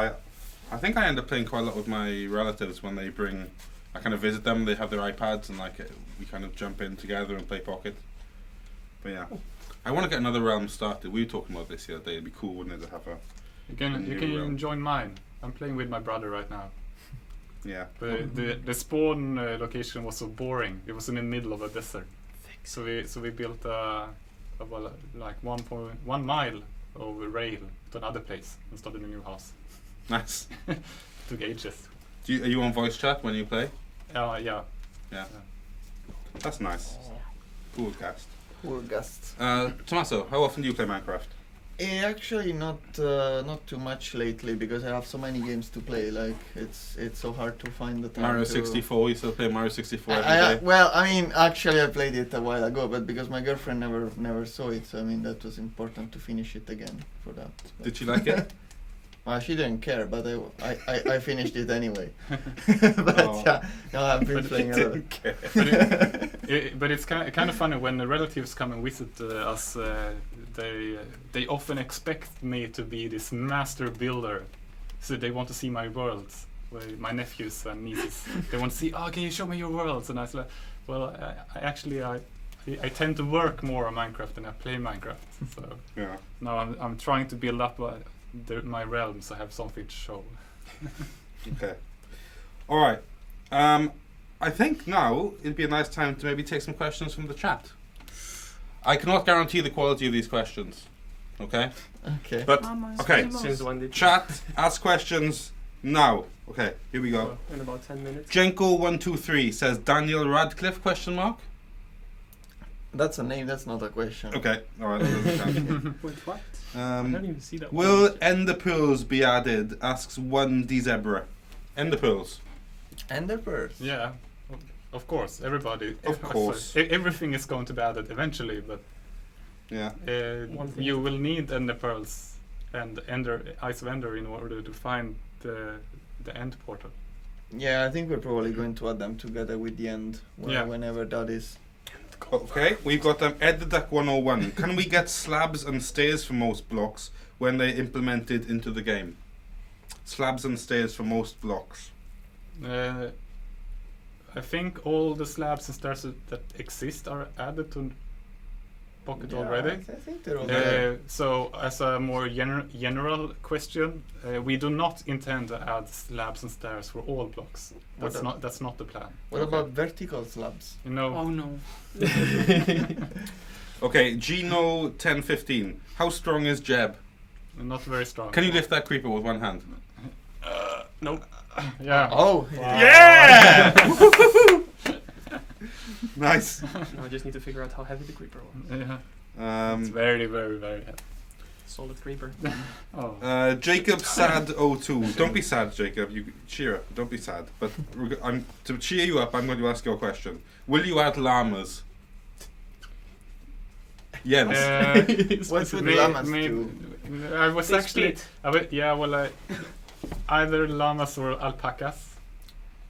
I think I end up playing quite a lot with my relatives when they I kind of visit them. They have their iPads and we kind of jump in together and play Pocket. But yeah, I want to get another Realm started. We were talking about this the other day. It'd be cool, wouldn't it, to have
You can
new realm.
join mine. I'm playing with my brother right now.
yeah.
But the spawn location was so boring. It was in the middle of a desert. So we built like 1.1 mile of rail to another place and started a new house.
Nice.
Took ages.
Are you on voice chat when you play?
Yeah.
Yeah. That's nice. Cool cast.
Poor guests.
Tommaso, how often do you play Minecraft?
Actually, not too much lately because I have so many games to play. Like it's so hard to find the time.
Mario
to
64. You still play Mario 64 every day?
Well, I mean, actually, I played it a while ago, but because my girlfriend never saw it, so I mean that was important to finish it again for that. But
Did you like it?
she didn't care, but I finished it anyway. But
Oh.
yeah, no, I've been
But
playing a lot.
But it's kind of funny when the relatives come and visit us. They often expect me to be this master builder, so they want to see my worlds. My nephews and nieces, they want to see. Oh, can you show me your worlds? And I said, well, I tend to work more on Minecraft than I play Minecraft. So
Yeah.
now I'm trying to build up my realm, so I have something to show.
Okay. All right. I think now it'd be a nice time to maybe take some questions from the chat. I cannot guarantee the quality of these questions. Okay.
Okay.
But okay.
Since when did
Chat, ask questions. Now, okay, here we go.
In about 10 minutes.
Jenko123 says Daniel Radcliffe, ?
That's a name, that's not a question.
Okay, alright. that doesn't count.
Wait, what?
I don't even see that
Will
one.
Ender Pearls be added? Asks 1D Zebra. Ender Pearls.
Ender Pearls.
Yeah, of course. Everybody.
Of course.
Everything is going to be added eventually, but
Yeah.
One thing.
you will need Ender Pearls and Ice of Ender in order to find the end portal.
Yeah, I think we're probably going to add them together with the end,
Yeah.
whenever that is.
Okay, we've got Ed the Duck 101. Can we get slabs and stairs for most blocks when they're implemented into the game? Slabs and stairs for most blocks.
I think all the slabs and stairs that exist are added to Pocket already.
I think they're all there.
So, as a more general question, we do not intend to add slabs and stairs for all blocks. That's not the plan.
What about vertical slabs?
You know,
Oh no.
Okay, Gino 1015. How strong is Jeb?
not very strong.
Can you lift that creeper with one hand?
Nope.
Yeah.
Oh,
Yeah! Nice.
Now I just need to figure out how heavy the creeper was.
Yeah. It's very, very, very heavy.
Solid creeper.
Oh.
Jacob Sad 02. Don't be sad, Jacob. You cheer up. Don't be sad. But to cheer you up, I'm going to ask you a question. Will you add llamas? Jens.
what would
May-
llamas
may-
do?
I was
They
actually.
split.
Either llamas or alpacas,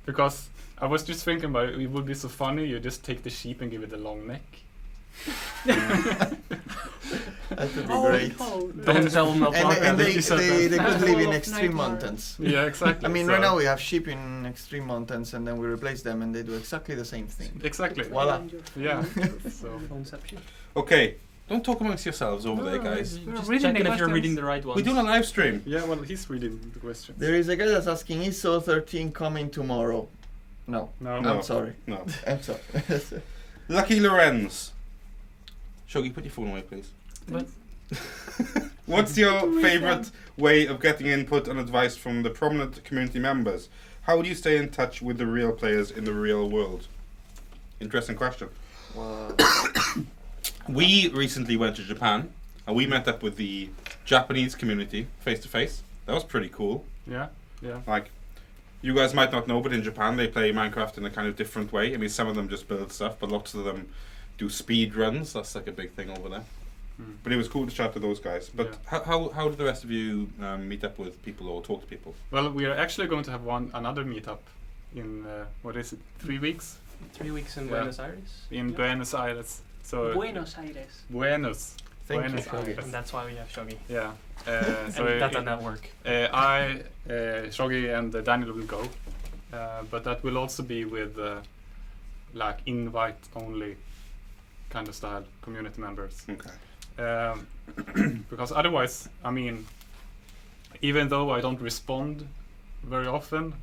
because I was just thinking about it. It would be so funny. You just take the sheep and give it a long neck.
That would be
Oh,
great.
no.
Don't tell them
And they
you said
they
that.
could live in
Full of
extreme
nightmare.
mountains.
Yeah, exactly.
I mean,
so-
right now we have sheep in extreme mountains, and then we replace them, and they do exactly the same thing.
Exactly.
Voila.
Yeah. So.
Conception.
Okay, don't talk amongst yourselves over there, guys.
We're
Just
reading
checking
the
if you're
questions.
reading the right ones.
We're doing a live stream.
Yeah. Well, he's reading the questions.
There is a guy that's asking, is So 13 coming tomorrow? No.
No.
No.
I'm sorry.
No.
I'm sorry.
Lucky Lorenz. Shogi, put your phone away, please.
But
What's your favourite way of getting input and advice from the prominent community members? How do you stay in touch with the real players in the real world? Interesting question.
Wow.
We recently went to Japan and we met up with the Japanese community face to face. That was pretty cool.
Yeah. Yeah.
Like, you guys might not know, but in Japan they play Minecraft in a kind of different way. I mean, some of them just build stuff, but lots of them do speed runs. That's like a big thing over there. But it was cool to chat to those guys. But how did the rest of you meet up with people or talk to people?
Well, we are actually going to have another meetup in what is it? 3 weeks
3 weeks in
Yeah.
Buenos Aires.
in
Yeah.
Buenos Aires. So
Buenos Aires.
Buenos.
Thank
Buenos
you, Shogi.
Aires.
And that's why we have Shogi.
Yeah. So
And Data Network.
Shogi and Daniel will go, but that will also be with like invite only kind of style community members.
Okay.
Because otherwise, I mean, even though I don't respond very often,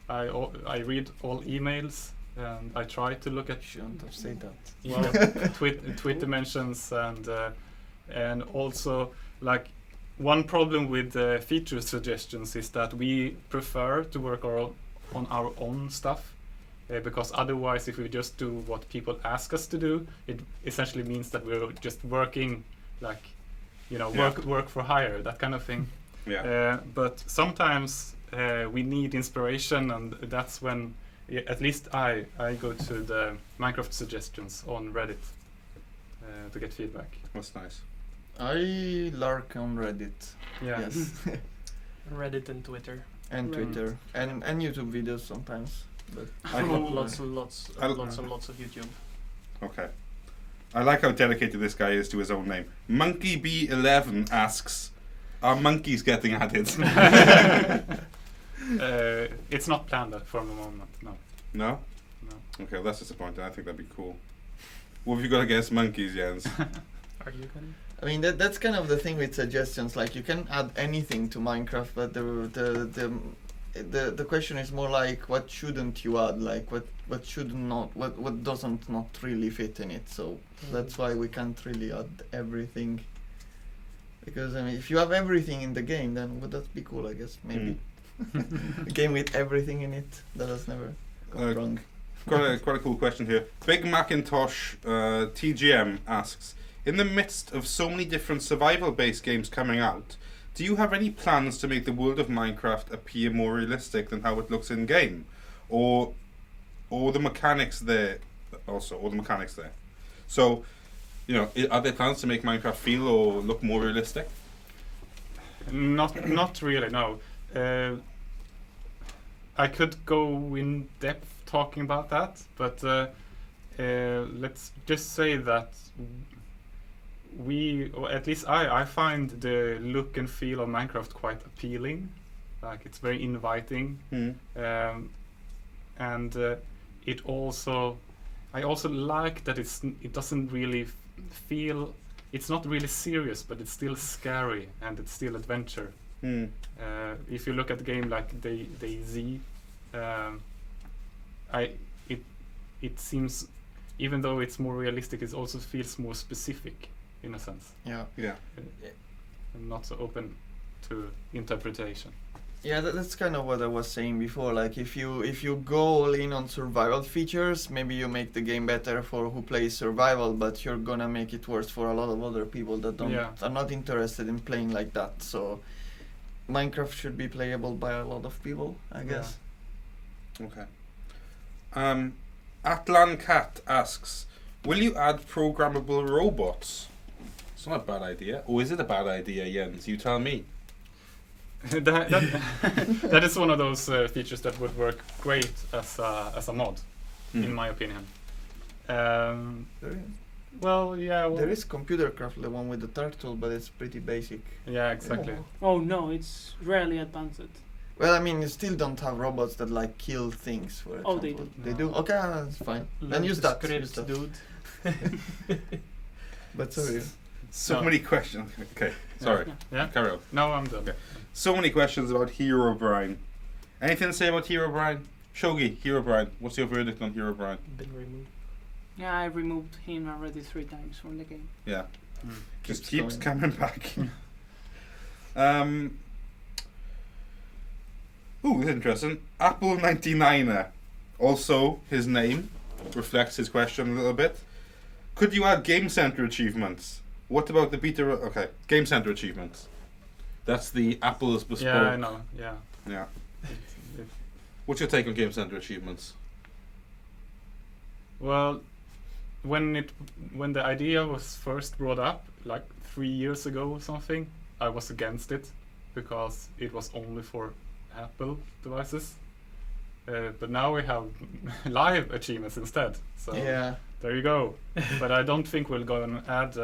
I read all emails and I try to look at
Shouldn't have said that.
well, Twitter mentions and also like one problem with feature suggestions is that we prefer to work on our own stuff because otherwise if we just do what people ask us to do, it essentially means that we're just working like work for hire, that kind of thing.
Yeah.
But sometimes we need inspiration, and that's when at least I go to the Minecraft suggestions on Reddit to get feedback.
That's nice.
I lurk on Reddit.
Yeah.
Yes.
Reddit and Twitter.
And
Right.
Twitter. And YouTube videos sometimes. But
I hope-
lots and lots of YouTube.
Okay. I like how dedicated this guy is to his own name. Monkey B11 asks, are monkeys getting added?
It's not planned for the moment. No.
No?
No.
Okay, well, that's disappointing. I think that'd be cool. What have you got against monkeys, Jens?
Are you gonna?
I mean that's kind of the thing with suggestions. Like you can add anything to Minecraft, but the question is more like what shouldn't you add? Like what should not? What doesn't not really fit in it? So that's why we can't really add everything. Because I mean, if you have everything in the game, then would that be cool? I guess maybe. A game with everything in it that has never gone wrong.
Quite a cool question here. Big Macintosh TGM asks, in the midst of so many different survival-based games coming out, do you have any plans to make the world of Minecraft appear more realistic than how it looks in game, or the mechanics there? So, are there plans to make Minecraft feel or look more realistic?
Not really. No. I could go in depth talking about that, but let's just say that or at least I find the look and feel of Minecraft quite appealing. Like, it's very inviting, and I also like that it doesn't really feel. It's not really serious, but it's still scary and it's still adventure. If you look at the game like DayZ, it seems, even though it's more realistic, it also feels more specific in a sense.
Yeah.
And not so open to interpretation.
Yeah, that's kind of what I was saying before. Like, if you go all in on survival features, maybe you make the game better for who plays survival, but you're gonna make it worse for a lot of other people that are not interested in playing like that. So Minecraft should be playable by a lot of people, I guess.
Okay. Atlan Cat asks, will you add programmable robots? It's not a bad idea. Or is it a bad idea, Jens? You tell me.
that is one of those features that would work great as a mod, in my opinion.
There is Computer Craft, the one with the turtle, but it's pretty basic.
Yeah, exactly.
Oh no, it's rarely advanced.
Well, I mean, you still don't have robots that like kill things, for example.
Oh, they do.
They do? Okay, that's fine. Then use that.
Dude.
But sorry.
So many questions. Okay, sorry.
Yeah.
Carry on.
No, I'm done.
Okay. So many questions about Herobrine. Anything to say about Herobrine? Shogi, Herobrine. What's your verdict on Herobrine?
Been removed.
Yeah, I removed him already 3 times from the game.
Yeah. Just keeps
going.
coming back. Ooh, this is interesting. Apple 99er. Also, his name reflects his question a little bit. Could you add Game Center achievements? What about the beta? Okay, Game Center achievements. That's the Apple's bespoke.
Yeah, I know. Yeah.
Yeah. What's your take on Game Center achievements?
Well, when the idea was first brought up, like 3 years ago or something, I was against it because it was only for Apple devices. But now we have live achievements instead. So there you go. But I don't think we'll go and add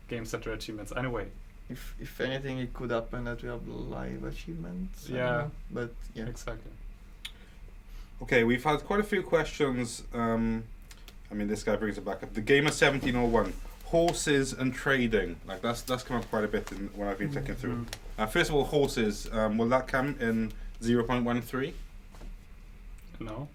Game Center achievements anyway.
If anything, it could happen that we have live achievements.
Yeah.
But yeah.
Exactly.
Okay, we've had quite a few questions. I mean, this guy brings it back up. The Gamer 1701, horses and trading. Like that's come up quite a bit when I've been checking through. First of all, horses. Will that come in 0.13?
No.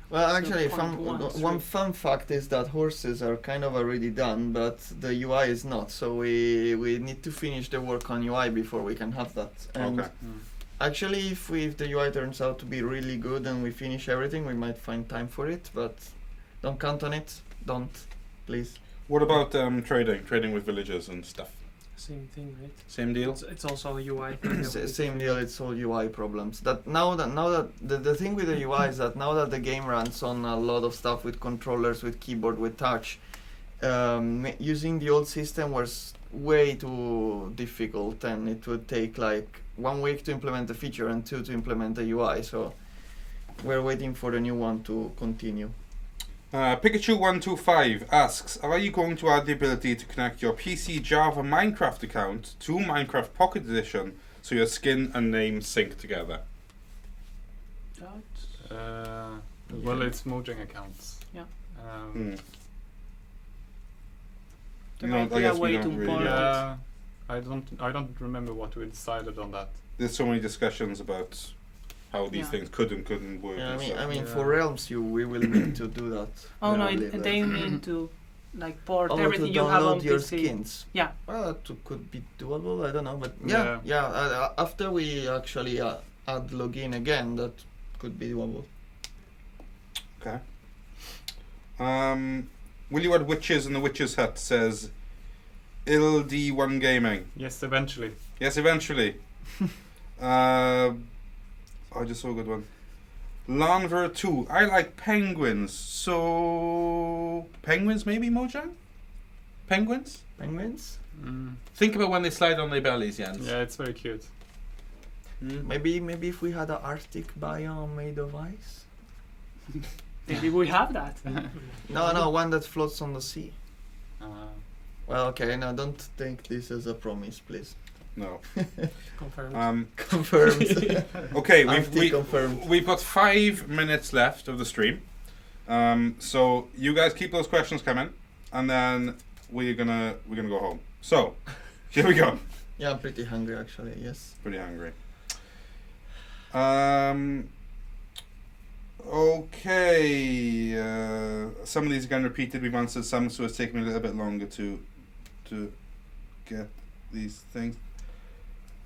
Well, actually,
0.13.
one fun fact is that horses are kind of already done, but the UI is not. So we need to finish the work on UI before we can have that. And
Okay.
actually, if the UI turns out to be really good and we finish everything, we might find time for it. But don't count on it. Don't, please.
What about trading with villagers and stuff?
Same thing, right?
Same deal.
It's also a UI.
Same deal. It's all UI problems. Now that the thing with the UI is that now that the game runs on a lot of stuff with controllers, with keyboard, with touch, using the old system was way too difficult, and it would take like 1 week to implement the feature and 2 to implement the UI. So we're waiting for the new one to continue.
Pikachu125 asks, are you going to add the ability to connect your PC Java Minecraft account to Minecraft Pocket Edition so your skin and name sync together?
Well, it's Mojang accounts.
Yeah.
I
There might be
guess
a
we
way
don't
to
really
port
know.
it.
I don't remember what we decided on that.
There's so many discussions about how these
Yeah.
things could and couldn't work.
Yeah,
and stuff.
I mean,
Yeah.
for Realms, we will need to do that.
Oh no,
Probably, but-
they need to like port
to
everything you have on
download your
PC.
skins.
Yeah.
Well, that could be doable. I don't know, but
Yeah.
yeah. After we actually add login again, that could be doable.
Okay. Will you add witches in the witches hut? Says LD1 Gaming.
Yes, eventually.
Yes, eventually. I just saw a good one. Lanver 2. I like penguins. So penguins maybe, Mojang? Penguins?
Penguins?
Think about when they slide on their bellies, Jens.
Yeah, it's very cute.
Maybe if we had an Arctic biome made of ice.
Maybe we have that.
No, one that floats on the sea.
Uh,
Well, okay, now don't take this as a promise, please.
No.
Confirmed.
Confirmed.
Okay,
Anti-confirmed.
we've got 5 minutes left of the stream. So you guys keep those questions coming, and then we're gonna go home. So here we go.
Yeah, I'm pretty hungry actually. Yes.
Pretty hungry. Okay. Some of these are getting repeated. We've answered some, so it's taking me a little bit longer to get these things.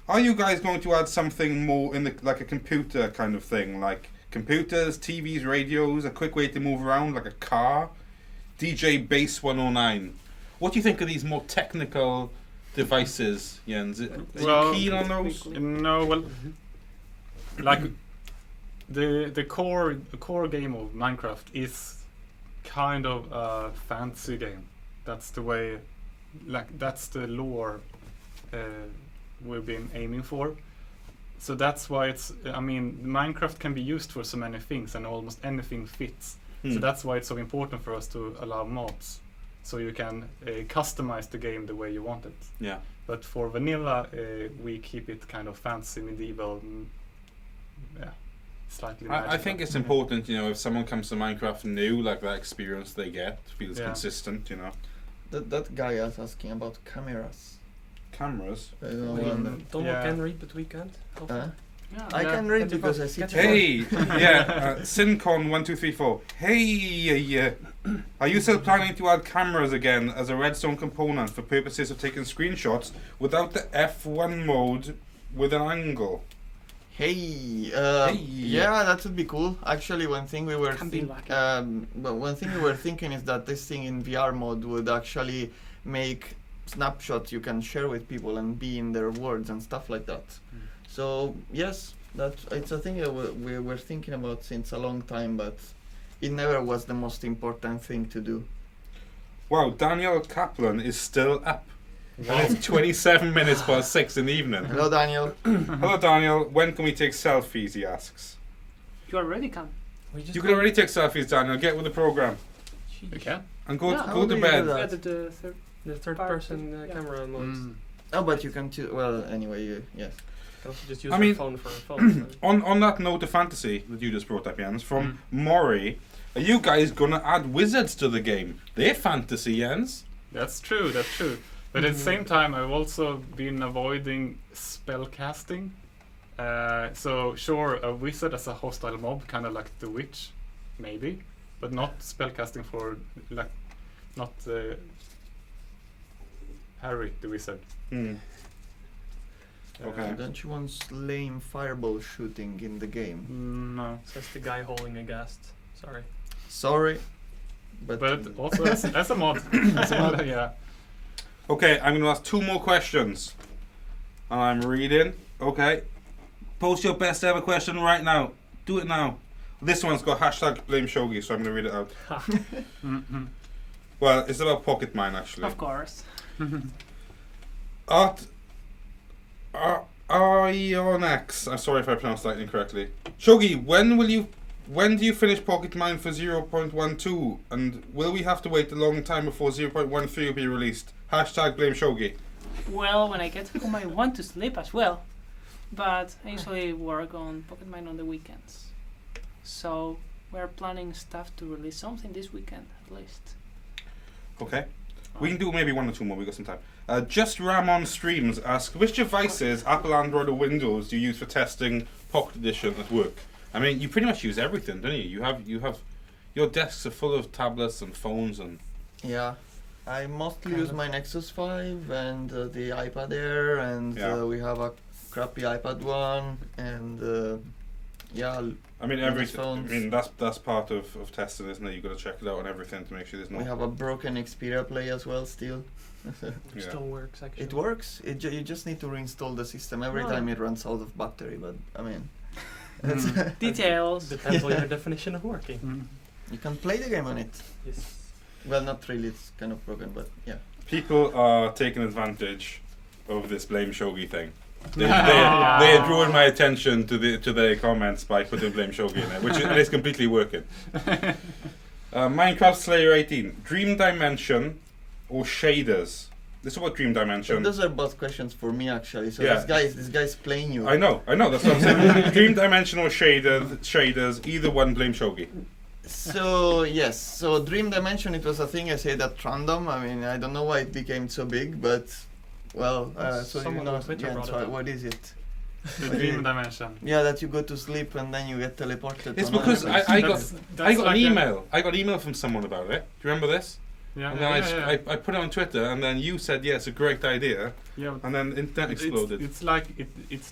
Are you guys going to add something more in the like a computer kind of thing, like computers, TVs, radios, a quick way to move around, like a car? DJ Base 109. What do you think of these more technical devices, Jens? Are
Well,
you keen on those?
No, well, like the core game of Minecraft is kind of a fantasy game. That's the way, like that's the lore we've been aiming for. So that's why it's. I mean, Minecraft can be used for so many things, and almost anything fits. So that's why it's so important for us to allow mods, so you can customize the game the way you want it.
Yeah.
But for vanilla, we keep it kind of fancy, medieval, slightly
I
magical.
think it's important, you know, if someone comes to Minecraft new, like that experience they get feels
Yeah.
consistent, you know.
That guy is asking about cameras.
Cameras.
I don't know
We
when-
don't
Yeah.
can read, but we can't.
Huh?
Yeah.
I can read because I see
Get
chat.
Hey, yeah, Syncon1234. Hey, are you still planning to add cameras again as a redstone component for purposes of taking screenshots without the F1 mode with an angle?
Hey, yeah, that would be cool. Actually, one thing we were
Can be lucky.
one thing we were thinking is that this thing in VR mode would actually make snapshots you can share with people and be in their words and stuff like that. So yes, that it's a thing that we were thinking about since a long time, but it never was the most important thing to do.
Wow, Daniel Kaplan is still up. And it's 27 minutes past 6 in the evening.
Hello, Daniel.
Hello, Daniel. When can we take selfies, he asks.
You already can.
You can already take selfies, Daniel. Get with the program.
You can.
And go,
Yeah.
go
How
to
do you
bed.
do that?
Added the third.
The third
Part,
person
yeah.
camera unlocked.
Oh, but you can well anyway. Yes.
You also just use
I
your
mean-
phone for a phone. so-
On that note of fantasy that you just brought up, Jens, from Maury, are you guys gonna add wizards to the game? They're fantasy, Jens.
That's true. That's true. But at the same time, I've also been avoiding spell casting. So sure, a wizard as a hostile mob, kind of like the witch, maybe, but not spell casting for like not Harry the wizard.
Okay.
Don't you want lame fireball shooting in the game?
No.
Says the guy holding a ghast. Sorry.
Sorry, but
Also as a mod. As a mod, yeah.
Okay, I'm gonna ask 2 more questions. I'm reading. Okay. Post your best ever question right now. Do it now. This one's got hashtag blame Shogi, so I'm gonna read it out.
Mhm.
Well, it's about Pocket Mine actually.
Of course.
Ionex. I'm sorry if I pronounced that incorrectly. Shogi, when do you finish Pocket Mine for 0.12? And will we have to wait a long time before 0.13 will be released? Hashtag blame Shogi.
Well, when I get home, I want to sleep as well. But I usually work on Pocket Mine on the weekends. So we're planning stuff to release something this weekend at least.
Okay. We can do maybe 1 or 2 more, we got some time. Just Ramon Streams asks, which devices, Apple, Android or Windows, do you use for testing Pocket Edition at work? I mean, you pretty much use everything, don't you? You have your desks are full of tablets and phones and...
yeah, I mostly
Kind
use
of.
my Nexus 5 and the iPad Air, and
Yeah.
we have a crappy iPad one, and
I mean,
Windows phones.
that's part of testing, isn't it? You've got to check it out and everything to make sure there's no.
we have a broken Xperia Play as well still.
It still works actually.
It works. You just need to reinstall the system every
No.
time it runs out of battery. But I mean,
Details.
Depends on your definition of working.
Mm.
you can play the game on it.
Yes.
Well, not really. It's kind of broken, but yeah.
People are taking advantage of this blame Shogi thing. They
Yeah.
had drawn my attention to their comments by putting blame Shogi in there, which is completely working. Minecraft Slayer 18, Dream Dimension or shaders? This is what Dream Dimension.
Those are both questions for me actually. So
Yeah.
this guy's playing you.
I know. That's what I'm saying. Dream Dimension or shaders? Either one. Blame Shogi.
So yes, so Dream Dimension, it was a thing I said at random. I mean, I don't know why it became so big, but well, so you
Someone
know,
on Twitter
Jens,
brought it up.
what is it?
The dream dimension.
Yeah, that you go to sleep and then you get teleported.
It's
to another
because
place.
I got
That's
an
like
email. I got an email from someone about it. Do you remember this?
Yeah,
And
yeah,
then
yeah.
I put it on Twitter, and then you said, "Yeah, it's a great idea,"
Yeah,
and then internet exploded.
It's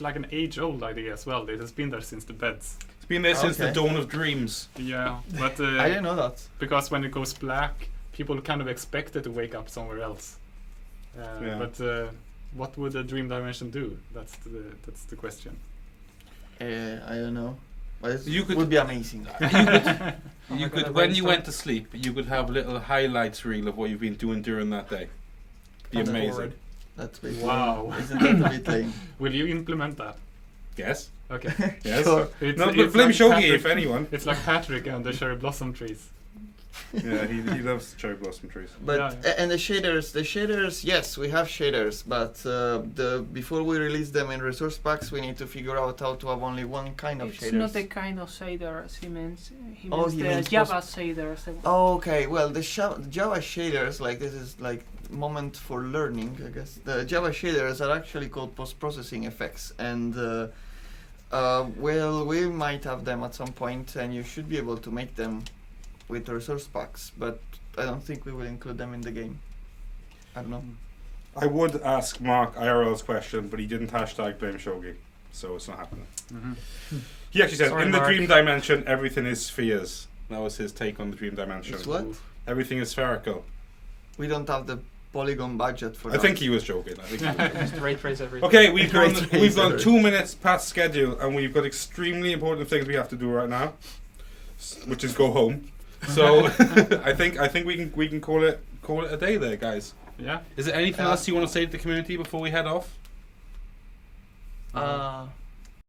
like an age-old idea as well. It has been there since the beds.
It's been there since the
Okay.
dawn of dreams.
Yeah, but
I didn't know that.
because when it goes black, people kind of expect it to wake up somewhere else.
Yeah.
But what would a dream dimension do? That's the question.
I don't know. But it
You could-
would be amazing.
You
God,
could,
I
when you
brainstormed.
went to sleep, you could have little highlights reel of what you've been doing during that day. Be
Fast
amazing.
forward.
That's basically.
Wow.
Isn't that a bit lame?
Will you implement that?
Yes.
Okay.
Yes.
Sure.
It's,
No, but
it's
blame
like
Shogi
Patrick-
if anyone.
It's like Patrick and the cherry blossom trees.
Yeah, he loves cherry blossom trees.
But
Yeah,
and the shaders, yes, we have shaders, but before we release them in resource packs, we need to figure out how to have only one kind of
It's
shaders.
not the kind of shaders he means. He
Oh,
means
he
the
means
Java shaders.
Oh, okay. Well, the Java shaders, like this is like moment for learning, I guess. The Java shaders are actually called post-processing effects, and well, we might have them at some point, and you should be able to make them with resource packs, but I don't think we will include them in the game. I don't know.
I would ask Mark IRL's question, but he didn't hashtag blame Shogi, so it's not happening.
Mhm.
He actually said,
Sorry,
in the
Mark.
dream dimension, everything is spheres. That was his take on the dream dimension.
It's what?
Everything is spherical.
We don't have the polygon budget for
I
that.
think he was joking. I think he was joking.
Just ray trace everything.
Okay, we've
Great
gone
tracer.
2 minutes past schedule, and we've got extremely important things we have to do right now, which is go home. So I think we can call it a day there, guys.
Yeah.
Is there anything
Yeah.
else you want to say to the community before we head off?